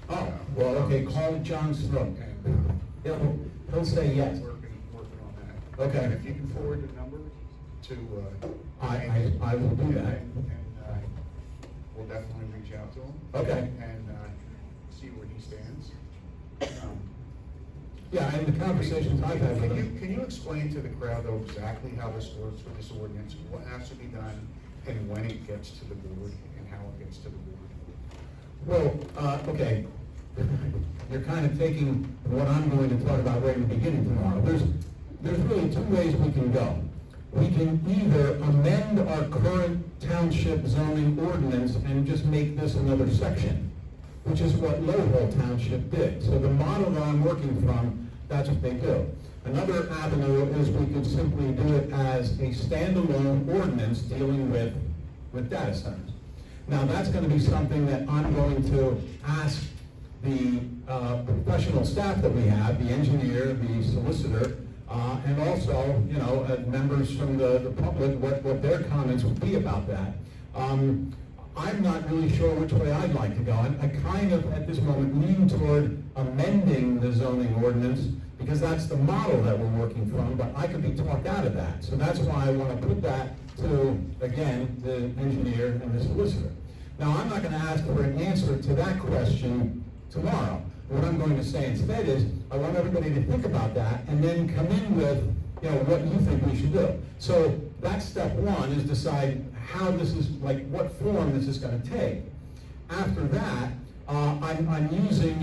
Speaker 13: Oh, well, okay, call John Snook.
Speaker 1: And
Speaker 13: He'll say yes.
Speaker 1: working on that.
Speaker 13: Okay.
Speaker 1: And if you can forward the number to,
Speaker 13: I will do that.
Speaker 1: And we'll definitely reach out to him.
Speaker 13: Okay.
Speaker 1: And see where he stands.
Speaker 13: Yeah, and the conversations I've had with him.
Speaker 1: Can you explain to the crowd though exactly how this works with this ordinance, what has to be done, and when it gets to the board, and how it gets to the board?
Speaker 13: Well, okay, you're kind of taking what I'm going to talk about right in the beginning tomorrow. There's really two ways we can go. We can either amend our current township zoning ordinance and just make this another section, which is what Lowell Township did. So the model that I'm working from, that's what they do. Another avenue is we could simply do it as a standalone ordinance dealing with data centers. Now, that's going to be something that I'm going to ask the professional staff that we have, the engineer, the solicitor, and also, you know, members from the public, what their comments would be about that. I'm not really sure which way I'd like to go. I kind of, at this moment, lean toward amending the zoning ordinance, because that's the model that we're working from, but I could be talked out of that. So that's why I want to put that to, again, the engineer and the solicitor. Now, I'm not going to ask for an answer to that question tomorrow. What I'm going to say instead is, I want everybody to think about that and then come in with, you know, what you think we should do. So that's step one, is decide how this is, like, what form this is going to take. After that, I'm using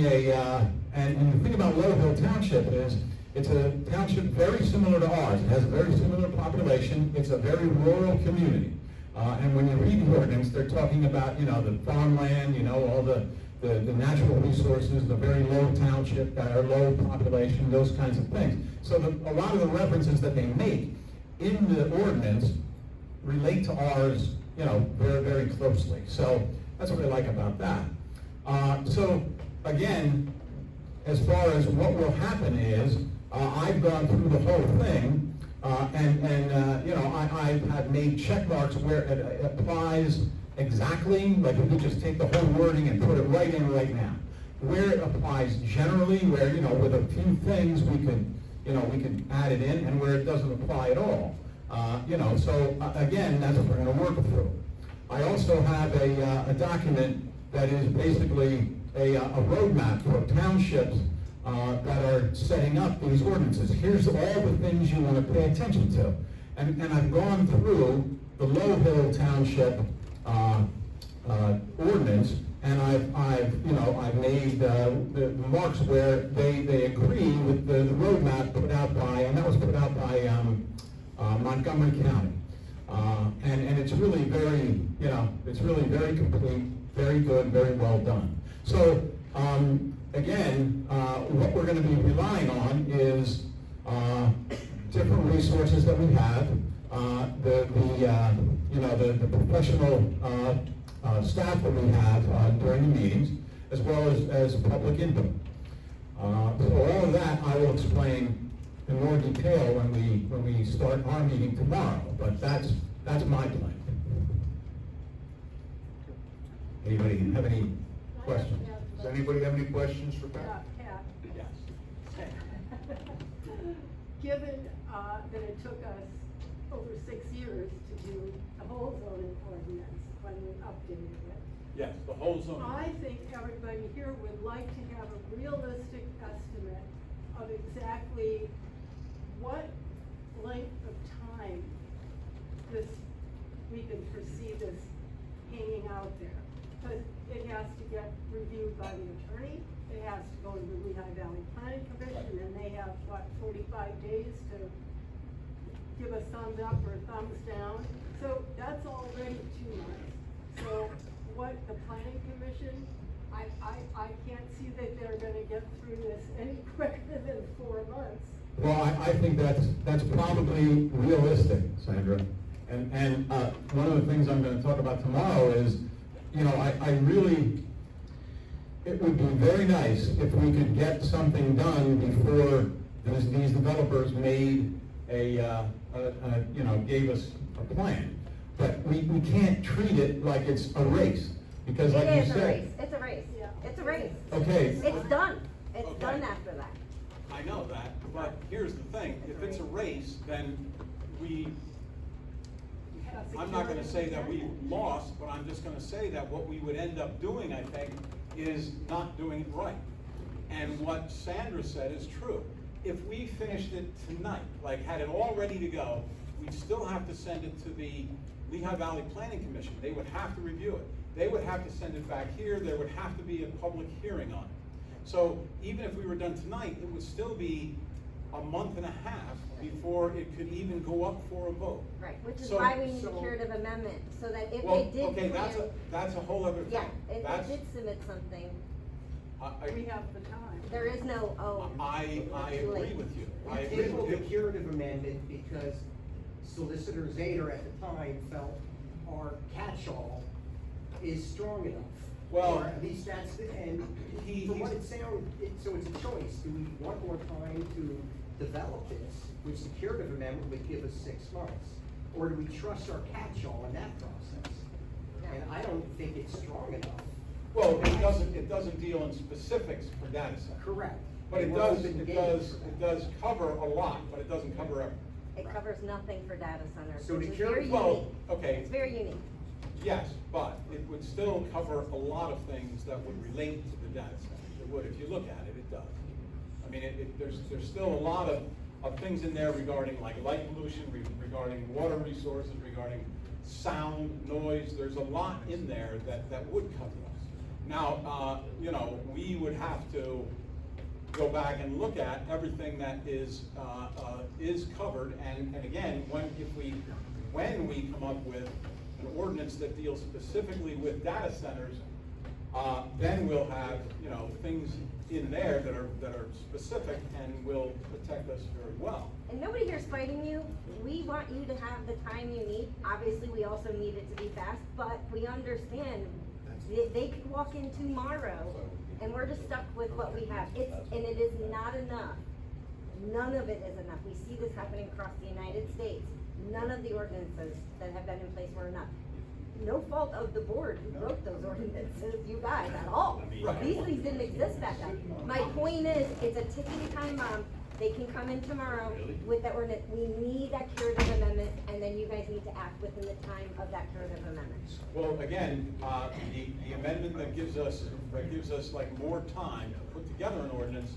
Speaker 13: and the thing about Lowell Township is, it's a township very similar to ours. It has a very similar population. It's a very rural community. And when you read the ordinance, they're talking about, you know, the farmland, you know, all the natural resources, the very low township, or low population, those kinds of things. So a lot of the references that they make in the ordinance relate to ours, you know, very, very closely. So that's what I like about that. So again, as far as what will happen is, I've gone through the whole thing, and you know, I have made check marks where it applies exactly, like if we just take the whole wording and put it right in right now. Where it applies generally, where, you know, with a few things we could, you know, we could add it in, and where it doesn't apply at all. You know, so again, that's what we're going to work through. I also have a document that is basically a roadmap for townships that are setting up these ordinances. Here's all the things you want to pay attention to. And I've gone through the Low Hill Township ordinance, and I've made the marks where they agree with the roadmap put out by, and that was put out by Montgomery County. And it's really very, it's really very complete, very good, very well done. So, again, what we're going to be relying on is different resources that we have, the professional staff that we have during the meetings, as well as public input. So all of that I will explain in more detail when we start our meeting tomorrow. But that's my plan. Anybody have any questions?
Speaker 1: Does anybody have any questions for Pat?
Speaker 12: Pat,
Speaker 7: Yes.
Speaker 12: given that it took us over 6 years to do the whole zoning ordinance when we updated it,
Speaker 7: Yes, the whole zone.
Speaker 12: I think everybody here would like to have a realistic estimate of exactly what length of time we can foresee this hanging out there. Because it has to get reviewed by the attorney, it has to go to the Lehigh Valley Planning Commission, and they have, 45 days to give a thumbs up or thumbs down. So that's already 2 months. So what the planning commission, I can't see that they're gonna get through this any quicker than 4 months.
Speaker 13: Well, I think that's probably realistic, Sandra. And one of the things I'm going to talk about tomorrow is, I really, it would be very nice if we could get something done before these developers made gave us a plan. But we can't treat it like it's a race, because like you said.
Speaker 6: It's a race,
Speaker 12: Yeah.
Speaker 6: it's a race.
Speaker 13: Okay.
Speaker 6: It's done, it's
Speaker 7: Okay.
Speaker 6: done after that.
Speaker 7: I know that, but here's the thing, if it's a race, then I'm not gonna say that we lost, but I'm just gonna say that what we would end up doing, I think, is not doing it right. And what Sandra said is true. If we finished it tonight, like had it all ready to go, we'd still have to send it to the Lehigh Valley Planning Commission. They would have to review it. They would have to send it back here. There would have to be a public hearing on it. So even if we were done tonight, it would still be a month and a half before it could even go up for a vote.
Speaker 6: Right, which is
Speaker 7: So-
Speaker 6: why we need a
Speaker 7: so-
Speaker 6: curative amendment, so that if
Speaker 7: Well,
Speaker 6: they did.
Speaker 7: okay,
Speaker 6: plan-
Speaker 7: that's a whole other thing.
Speaker 6: Yeah, if
Speaker 7: That's-
Speaker 6: they did submit something,
Speaker 12: We have the time.
Speaker 6: there is no,
Speaker 7: I
Speaker 6: too
Speaker 7: agree
Speaker 6: late.
Speaker 7: with you.
Speaker 9: We
Speaker 7: I agree
Speaker 9: tabled
Speaker 7: with
Speaker 9: the
Speaker 7: you.
Speaker 9: curative amendment because Solicitor Zader at the time felt our catch-all is strong enough.
Speaker 7: Well,
Speaker 9: Or at least that's, and from what it sounds, so it's a choice, do we want more time to develop this, which the curative amendment would give us 6 months? Or do we trust our catch-all in that process? And I don't think it's strong enough.
Speaker 7: Well, it doesn't deal in specifics for data centers.
Speaker 9: Correct.
Speaker 7: But it
Speaker 9: We're
Speaker 7: does,
Speaker 9: open
Speaker 7: it
Speaker 9: gates
Speaker 7: does,
Speaker 9: for that.
Speaker 7: it does cover a lot, but it doesn't cover everything.
Speaker 6: it covers nothing for data centers,
Speaker 9: So
Speaker 6: which
Speaker 9: the
Speaker 6: is very unique.
Speaker 7: Well, okay,
Speaker 6: It's very unique.
Speaker 7: yes, but it would still cover a lot of things that would relate to the data centers. It would, if you look at it, it does. I mean, there's still a lot of things in there regarding like light pollution, regarding water resources, regarding sound, noise. There's a lot in there that would cover us. Now, we would have to go back and look at everything that is covered, and again, when we come up with an ordinance that deals specifically with data centers, then we'll have, things in there that are specific and will protect us very well.
Speaker 6: And nobody here's fighting you. We want you to have the time you need. Obviously, we also need it to be fast, but we understand they could walk in tomorrow and we're just stuck with what we have. And it is not enough. None of it is enough. We see this happening across the United States. None of the ordinances that have been in place were enough. No fault of the board who wrote those ordinances, you guys, at all.
Speaker 7: Right.
Speaker 6: These things didn't exist back then. My point is, it's a ticking time bomb. They can come in tomorrow
Speaker 2: Really?
Speaker 6: with that ordinance. We need that curative amendment, and then you guys need to act within the time of that curative amendment.
Speaker 7: Well, again, the amendment that gives us like more time to put together an ordinance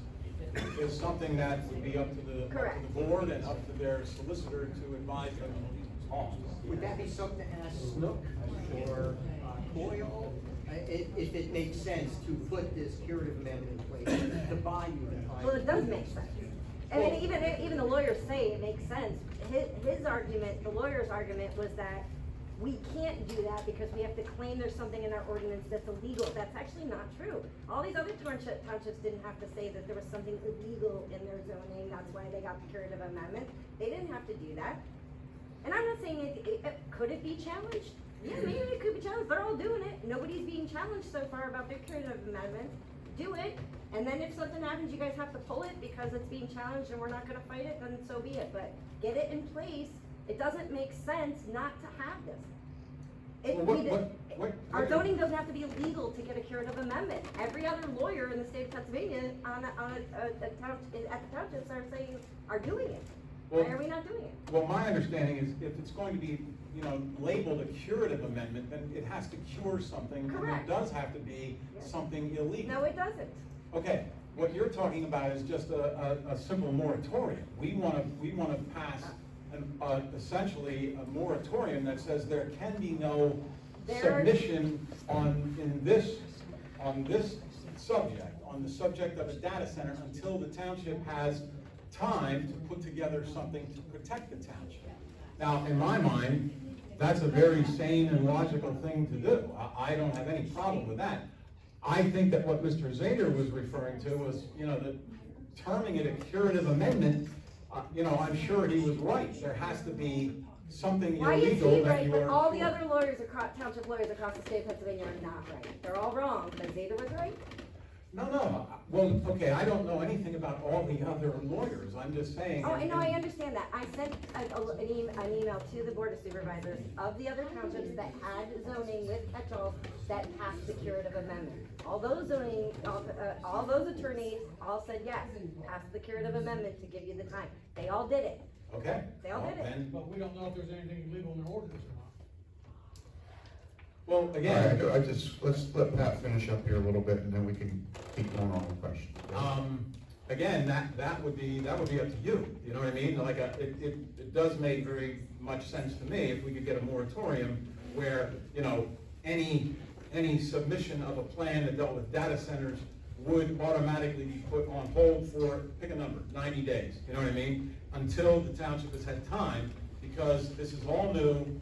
Speaker 7: is something that would be up to the
Speaker 6: Correct.
Speaker 7: board and up to their solicitor to advise them on.
Speaker 9: Would that be something to ask Snook or Coyle? If it makes sense to put this curative amendment in place to buy you the time?
Speaker 6: Well, it does make sense. I mean, even the lawyers say it makes sense. His argument, the lawyer's argument was that we can't do that because we have to claim there's something in our ordinance that's illegal. That's actually not true. All these other townships didn't have to say that there was something illegal in their zoning, that's why they got the curative amendment. They didn't have to do that. And I'm not saying could it be challenged? Yeah, maybe it could be challenged. They're all doing it. Nobody's being challenged so far about their curative amendment. Do it, and then if something happens, you guys have to pull it because it's being challenged and we're not gonna fight it, then so be it. But get it in place. It doesn't make sense not to have this. Our zoning doesn't have to be illegal to get a curative amendment. Every other lawyer in the state of Pennsylvania at the townships are doing it. Why are we not doing it?
Speaker 7: Well, my understanding is if it's going to be, labeled a curative amendment, then it has to cure something. And
Speaker 6: Correct.
Speaker 7: it does have to be
Speaker 6: Yes.
Speaker 7: something illegal.
Speaker 6: No, it doesn't.
Speaker 7: Okay, what you're talking about is just a simple moratorium. We wanna pass essentially a moratorium that says there can be no submission on this subject, on the subject of a data center until the township has time to put together something to protect the township. Now, in my mind, that's a very sane and logical thing to do. I don't have any problem with that. I think that what Mr. Zader was referring to was, the terming it a curative amendment, I'm sure he was right. There has to be something
Speaker 6: Why is
Speaker 7: illegal
Speaker 6: he
Speaker 7: that
Speaker 6: right,
Speaker 7: you
Speaker 6: but
Speaker 7: are.
Speaker 6: all the other lawyers township lawyers across the state of Pennsylvania are not right? They're all wrong, but Zeta was right?
Speaker 7: No, well, okay, I don't know anything about all the other lawyers. I'm just saying.
Speaker 6: Oh, I know, I understand that. I sent an email to the Board of Supervisors of the other townships that had zoning with catch-alls that passed the curative amendment. All those all those attorneys all said yes, pass the curative amendment to give you the time. They all did it.
Speaker 7: Okay.
Speaker 6: They all did it.
Speaker 7: Then-
Speaker 14: But we don't know if there's anything illegal in their ordinance or not.
Speaker 7: Well, again.
Speaker 1: Let's let Pat finish up here a little bit, and then we can keep going on with questions.
Speaker 7: Again, that would be up to you, you know what I mean? Like, it does make very much sense to me if we could get a moratorium where, any submission of a plan that dealt with data centers would automatically be put on hold for, pick a number, 90 days, you know what I mean? Until the township has had time, because this is all new,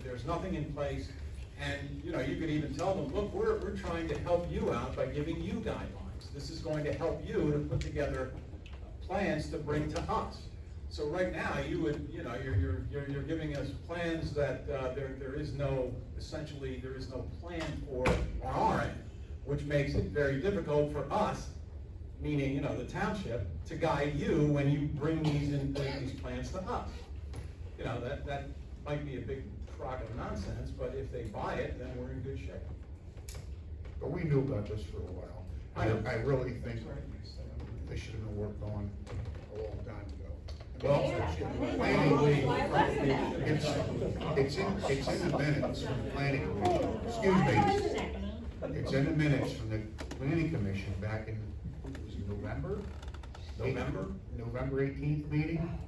Speaker 7: there's nothing in place. And, you could even tell them, look, we're trying to help you out by giving you guidelines. This is going to help you to put together plans to bring to us. So right now, you would, you're giving us plans that, there is no plan for on our end, which makes it very difficult for us, meaning, the township, to guide you when you bring these plans to us. That might be a big crock of nonsense, but if they buy it, then we're in good shape.
Speaker 1: But we knew about this for a while. I really think they should have been worked on a long time ago.
Speaker 7: Well,
Speaker 1: Planning, it's in the minutes from the planning commission, excuse me. It's in the minutes from the planning commission back in, was it November? November 18th meeting?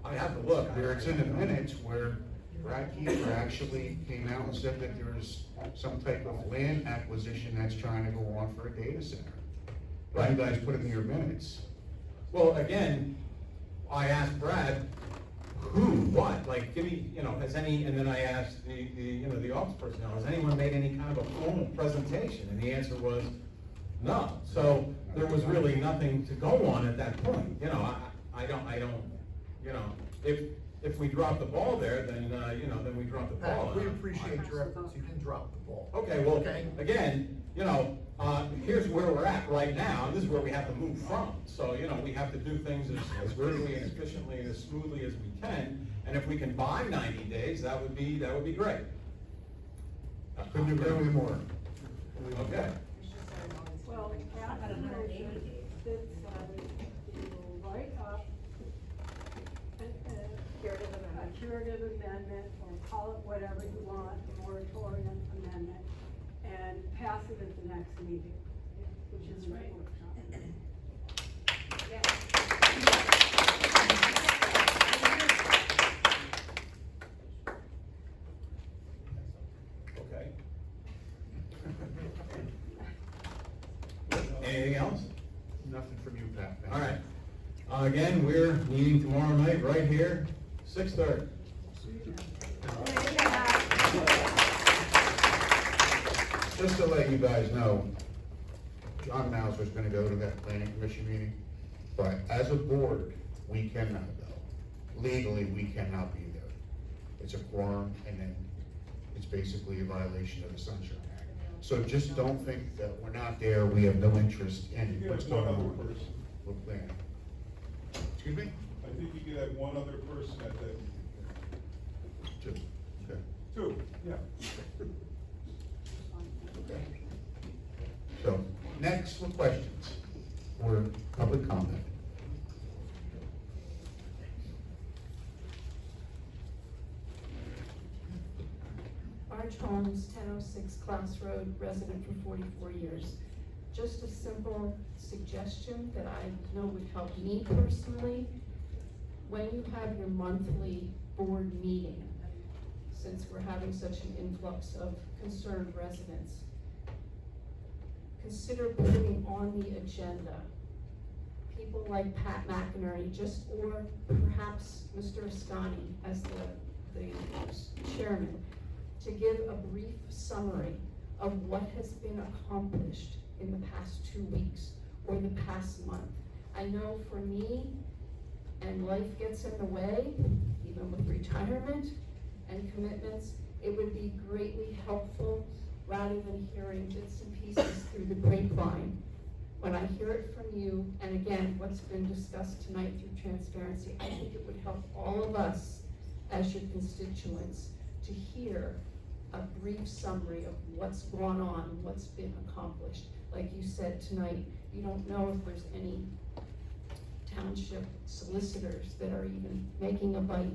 Speaker 7: I have to look.
Speaker 1: There, it's in the minutes where Brad Kiefer actually came out and said that there's some type of land acquisition that's trying to go on for a data center. But you guys put it in your minutes.
Speaker 7: Well, again, I asked Brad, who, what, like, give me, has any, and then I asked the office personnel, has anyone made any kind of a formal presentation? And the answer was, no. So there was really nothing to go on at that point. I don't, if we drop the ball there, then, then we drop the ball.
Speaker 5: We appreciate your efforts, you didn't drop the ball.
Speaker 7: Okay, well,
Speaker 5: Okay.
Speaker 7: again, here's where we're at right now, and this is where we have to move from. So, we have to do things as quickly and efficiently and as smoothly as we can, and if we can buy 90 days, that would be great.
Speaker 1: Couldn't agree more.
Speaker 12: Well, that is, right, call it whatever you want, a moratorium amendment, and pass it at the next meeting, which is the workshop.
Speaker 8: Okay. Anything else?
Speaker 1: Nothing from you, Pat. Thank
Speaker 8: All
Speaker 1: you.
Speaker 8: right. Again, we're meeting tomorrow night right here, 6:30.
Speaker 1: Just to let you guys know, John Mauser's gonna go to that planning commission meeting, but as a board, we cannot go. Legally, we cannot be there. It's a quorum, and then it's basically a violation of the Sunshine Act. So just don't think that we're not there, we have no interest in
Speaker 3: You
Speaker 1: what's
Speaker 3: could have
Speaker 1: going
Speaker 3: one
Speaker 1: on.
Speaker 3: other person.
Speaker 1: With planning. Excuse me?
Speaker 3: I think you could have one other person at that.
Speaker 1: Two. Okay.
Speaker 3: Two, yeah.
Speaker 1: Okay. So, next for questions or public comment.
Speaker 15: Arch Holmes, 1006 Klaus Road, resident for 44 years. Just a simple suggestion that I know would help me personally. When you have your monthly board meeting, since we're having such an influx of concerned residents, consider putting on the agenda people like Pat McInerney, or perhaps Mr. Ascani as the chairman, to give a brief summary of what has been accomplished in the past 2 weeks or the past month. I know for me, and life gets in the way, even with retirement and commitments, it would be greatly helpful rather than hearing bits and pieces through the grapevine. When I hear it from you, and again, what's been discussed tonight through transparency, I think it would help all of us as your constituents to hear a brief summary of what's gone on, what's been accomplished. Like you said tonight, you don't know if there's any township solicitors that are even making a bite.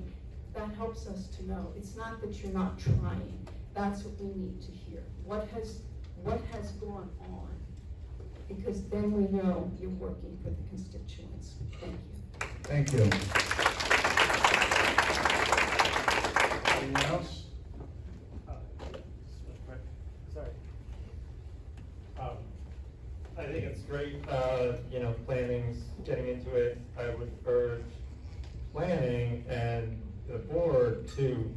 Speaker 15: That helps us to know. It's not that you're not trying. That's what we need to hear. What has gone on? Because then we know you're working for the constituents. Thank you.
Speaker 1: Thank you. Anyone else?
Speaker 10: Sorry. I think it's great, planning's getting into it. I would urge planning and the board to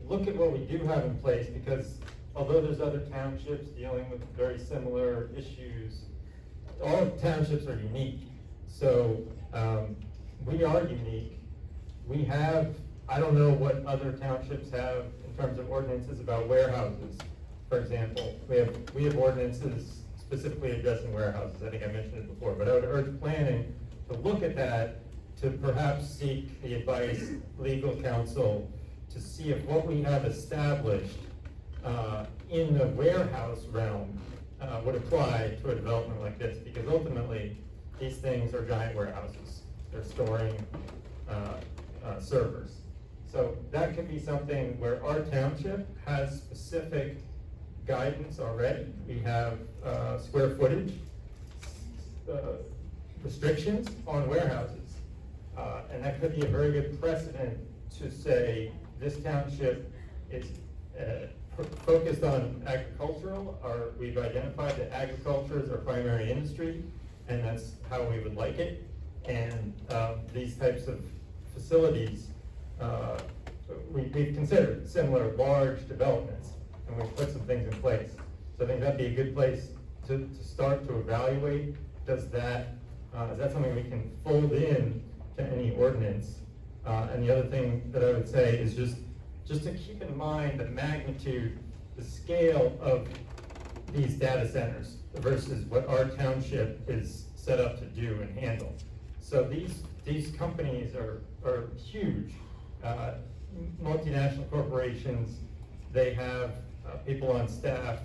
Speaker 10: look at what we do have in place, because although there's other townships dealing with very similar issues, all townships are unique. So, we are unique. We have, I don't know what other townships have in terms of ordinances about warehouses, for example. We have ordinances specifically addressing warehouses. I think I mentioned it before, but I would urge planning to look at that, to perhaps seek the advice, legal counsel, to see if what we have established in the warehouse realm would apply to a development like this, because ultimately, these things are giant warehouses. They're storing servers. So that could be something where our township has specific guidance already. We have square footage restrictions on warehouses. And that could be a very good precedent to say this township is focused on agricultural, or we've identified that agriculture is our primary industry, and that's how we would like it. And these types of facilities, we've considered similar large developments, and we've put some things in place. So I think that'd be a good place to start to evaluate. Is that something we can fold in to any ordinance? And the other thing that I would say is just to keep in mind the magnitude, the scale of these data centers versus what our township is set up to do and handle. So these companies are huge, multinational corporations. They have people on staff.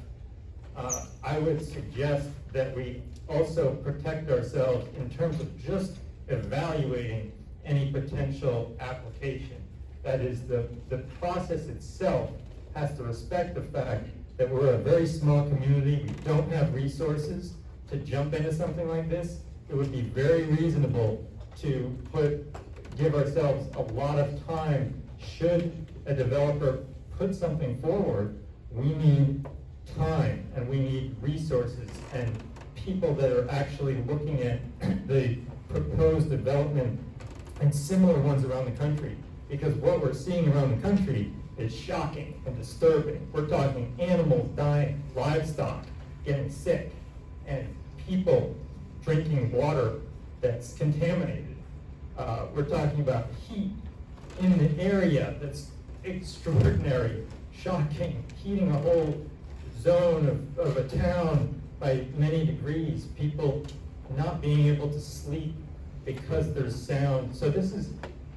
Speaker 10: I would suggest that we also protect ourselves in terms of just evaluating any potential application. That is, the process itself has to respect the fact that we're a very small community, we don't have resources to jump into something like this. It would be very reasonable to give ourselves a lot of time. Should a developer put something forward, we need time and we need resources and people that are actually looking at the proposed development and similar ones around the country. Because what we're seeing around the country is shocking and disturbing. We're talking animals dying, livestock getting sick, and people drinking water that's contaminated. We're talking about heat in the area that's extraordinary, shocking, heating a whole zone of a town by many degrees, people not being able to sleep because there's sound. So this is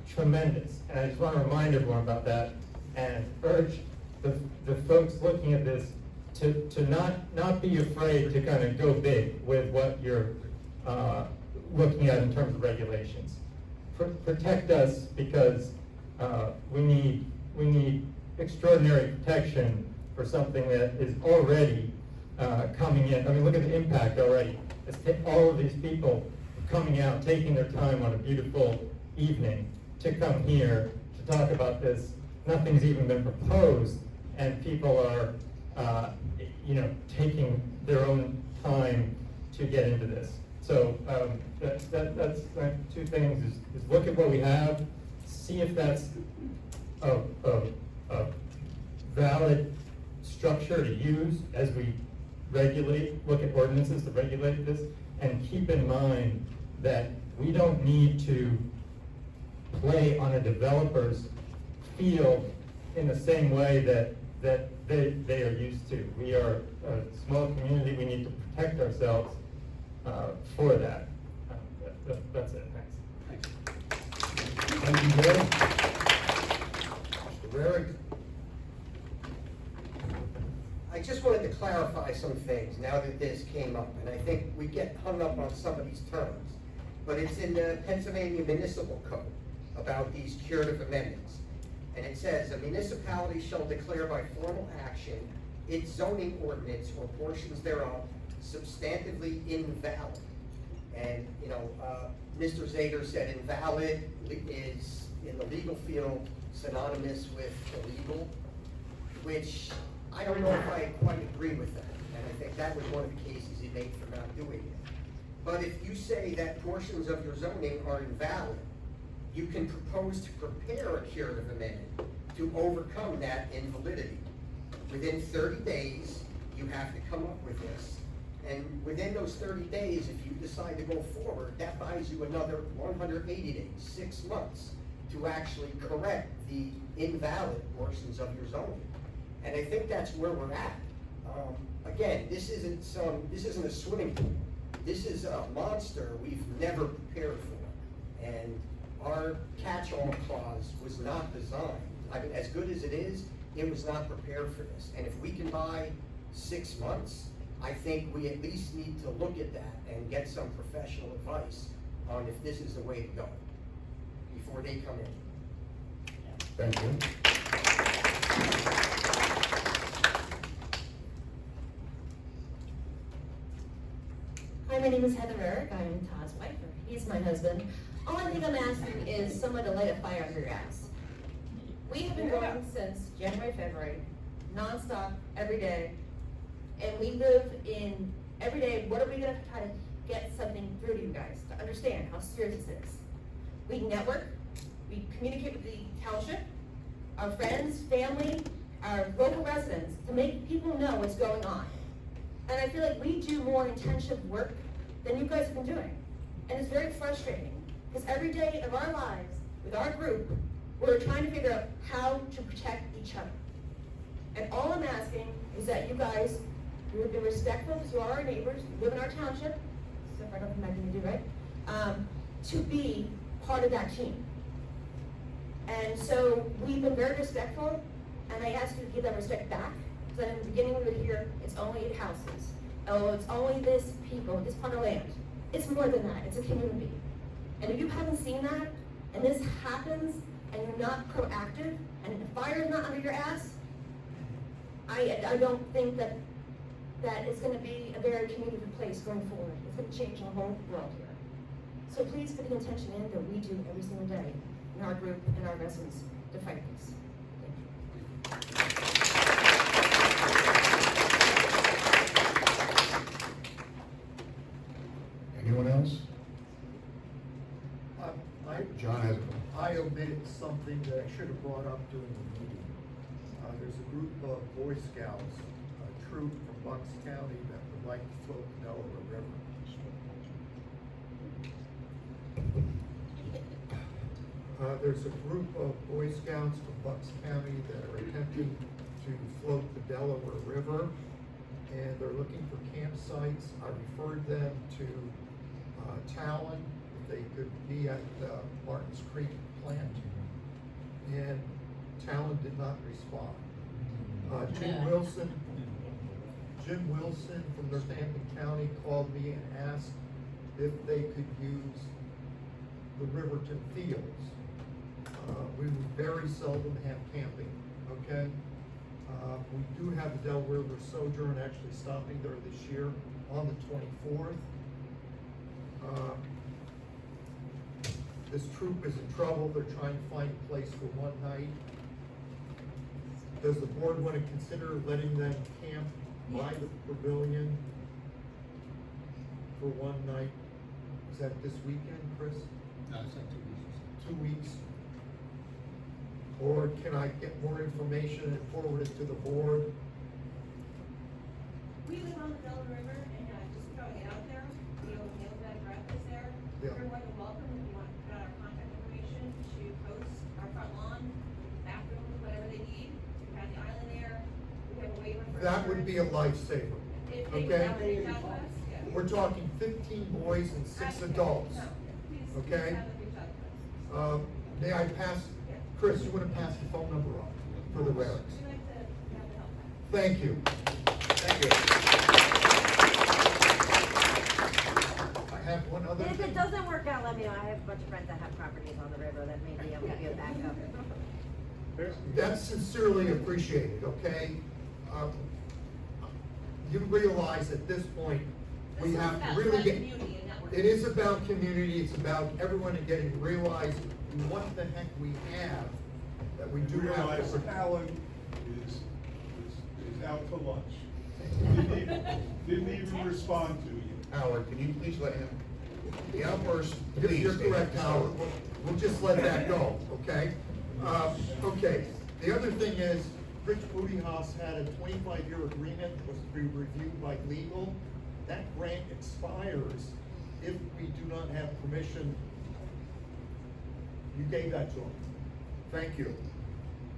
Speaker 10: tremendous, and I just want to remind everyone about that and urge the folks looking at this to not be afraid to kind of go big with what you're looking at in terms of regulations. Protect us, because we need extraordinary protection for something that is already coming in. I mean, look at the impact already. All of these people coming out, taking their time on a beautiful evening to come here to talk about this. Nothing's even been proposed, and people are, taking their own time to get into this. So that's two things: is look at what we have, see if that's a valid structure to use as we look at ordinances to regulate this, and keep in mind that we don't need to play on a developer's field in the same way that they are used to. We are a small community, we need to protect ourselves for that. That's it, thanks.
Speaker 1: Thank you, Bill. Mr. Rarick?
Speaker 9: I just wanted to clarify some things now that this came up, and I think we get hung up on some of these terms. But it's in the Pennsylvania Municipal Code about these curative amendments. And it says, a municipality shall declare by formal action its zoning ordinance or portions thereof substantively invalid. And, Mr. Zager said invalid is, in the legal field, synonymous with illegal, which I don't know if I quite agree with that. And I think that was one of the cases he made for not doing it. But if you say that portions of your zoning are invalid, you can propose to prepare a curative amendment to overcome that invalidity. Within 30 days, you have to come up with this. And within those 30 days, if you decide to go forward, that buys you another 180 days, 6 months, to actually correct the invalid portions of your zoning. And I think that's where we're at. Again, this isn't a swimming pool. This is a monster we've never prepared for. And our catch-all clause was not designed. I mean, as good as it was not prepared for this. And if we can buy 6 months, I think we at least need to look at that and get some professional advice on if this is the way to go before they come in.
Speaker 1: Thank you.
Speaker 6: Hi, my name is Heather Eric. I'm Todd's wife, or he's my husband. Only thing I'm asking is someone to light a fire under your ass. We have been going since January, February, nonstop, every day. And we live in, every day, what are we gonna try to get something through to you guys to understand how serious this is? We network, we communicate with the township, our friends, family, our local residents, to make people know what's going on. And I feel like we do more intensive work than you guys have been doing. And it's very frustrating, because every day of our lives, with our group, we're trying to figure out how to protect each other. And all I'm asking is that you guys, you have been respectful to our neighbors, who live in our township, except for I don't think I can do right, to be part of that team. And so we've been very respectful, and I ask you to give that respect back, because in the beginning we would hear, it's only 8 houses. Oh, it's only this people, this part of land. It's more than that, it's a community. And if you haven't seen that, and this happens and you're not proactive, and the fire's not under your ass, I don't think that is gonna be a very communicative place going forward. It's gonna change the whole world here. So please put the intention in that we do every single day in our group and our residents to fight this.
Speaker 1: Anyone else?
Speaker 5: John has I omitted something that I should have brought up during the meeting. There's a group of Boy Scouts, a troop from Bucks County that would like to float the Delaware River. There's a group of Boy Scouts from Bucks County that are attempting to float the Delaware River, and they're looking for campsites. I referred them to Talon, if they could be at Martins Creek plant, and Talon did not respond. Jim Wilson from Northampton County called me and asked if they could use the Riverton Fields. We very seldom have camping, okay? We do have the Delaware River Sojourn actually stopping there this year on the 24th. This troop is in trouble. They're trying to find a place for one night. Does the board want to consider letting them camp by the pavilion for one night? Is that this weekend, Chris?
Speaker 1: No, it's like 2 weeks.
Speaker 5: 2 weeks? Or can I get more information and forward it to the board?
Speaker 16: We live on the Delaware River, and just throwing it out there, we have a bed and breakfast there.
Speaker 5: Yeah.
Speaker 16: You're more than welcome if you want to put out our contact information to post our front lawn, bathroom, whatever they need. We have the island there, we have a waiver for.
Speaker 5: That would be a lifesaver,
Speaker 16: If they would
Speaker 5: okay?
Speaker 16: have to reach out to us, yeah.
Speaker 5: We're talking 15 boys and 6 adults.
Speaker 16: No, please,
Speaker 5: Okay.
Speaker 16: please have them reach out to us.
Speaker 5: May I pass, Chris, you want to pass the phone number on for the Rariks?
Speaker 16: We like to have the help.
Speaker 5: Thank you.
Speaker 1: Thank you. I have one other
Speaker 17: And if it
Speaker 1: thing.
Speaker 17: doesn't work out, let me know. I have a bunch of friends that have properties on the river that may be able to be a backup.
Speaker 5: That's sincerely appreciated, okay? You realize at this point, we
Speaker 16: This is
Speaker 5: have
Speaker 16: about
Speaker 5: to really get,
Speaker 16: community and networking.
Speaker 5: it is about community, it's about everyone getting to realize what the heck we have, that we do have.
Speaker 3: Realize
Speaker 5: to-
Speaker 3: Alan is out to lunch. Didn't even respond to you.
Speaker 1: Howard, can you please let him, the outburst,
Speaker 5: You're
Speaker 1: please.
Speaker 5: correct, Howard. We'll just let that go, okay? Okay, the other thing is, Rich Bootyhouse had a 25-year agreement, was to be reviewed by legal. That grant expires if we do not have permission. You gave that to him. Thank you.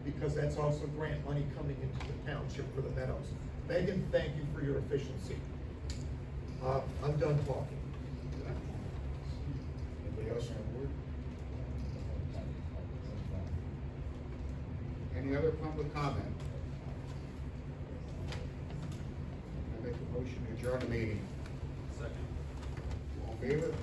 Speaker 5: Because that's also grant money coming into the township for the meadows. Megan, thank you for your efficiency. I'm done talking.
Speaker 1: Anybody else on the board? Any other public comment? I make a motion to adjourn the meeting.
Speaker 2: Second.
Speaker 1: All in favor?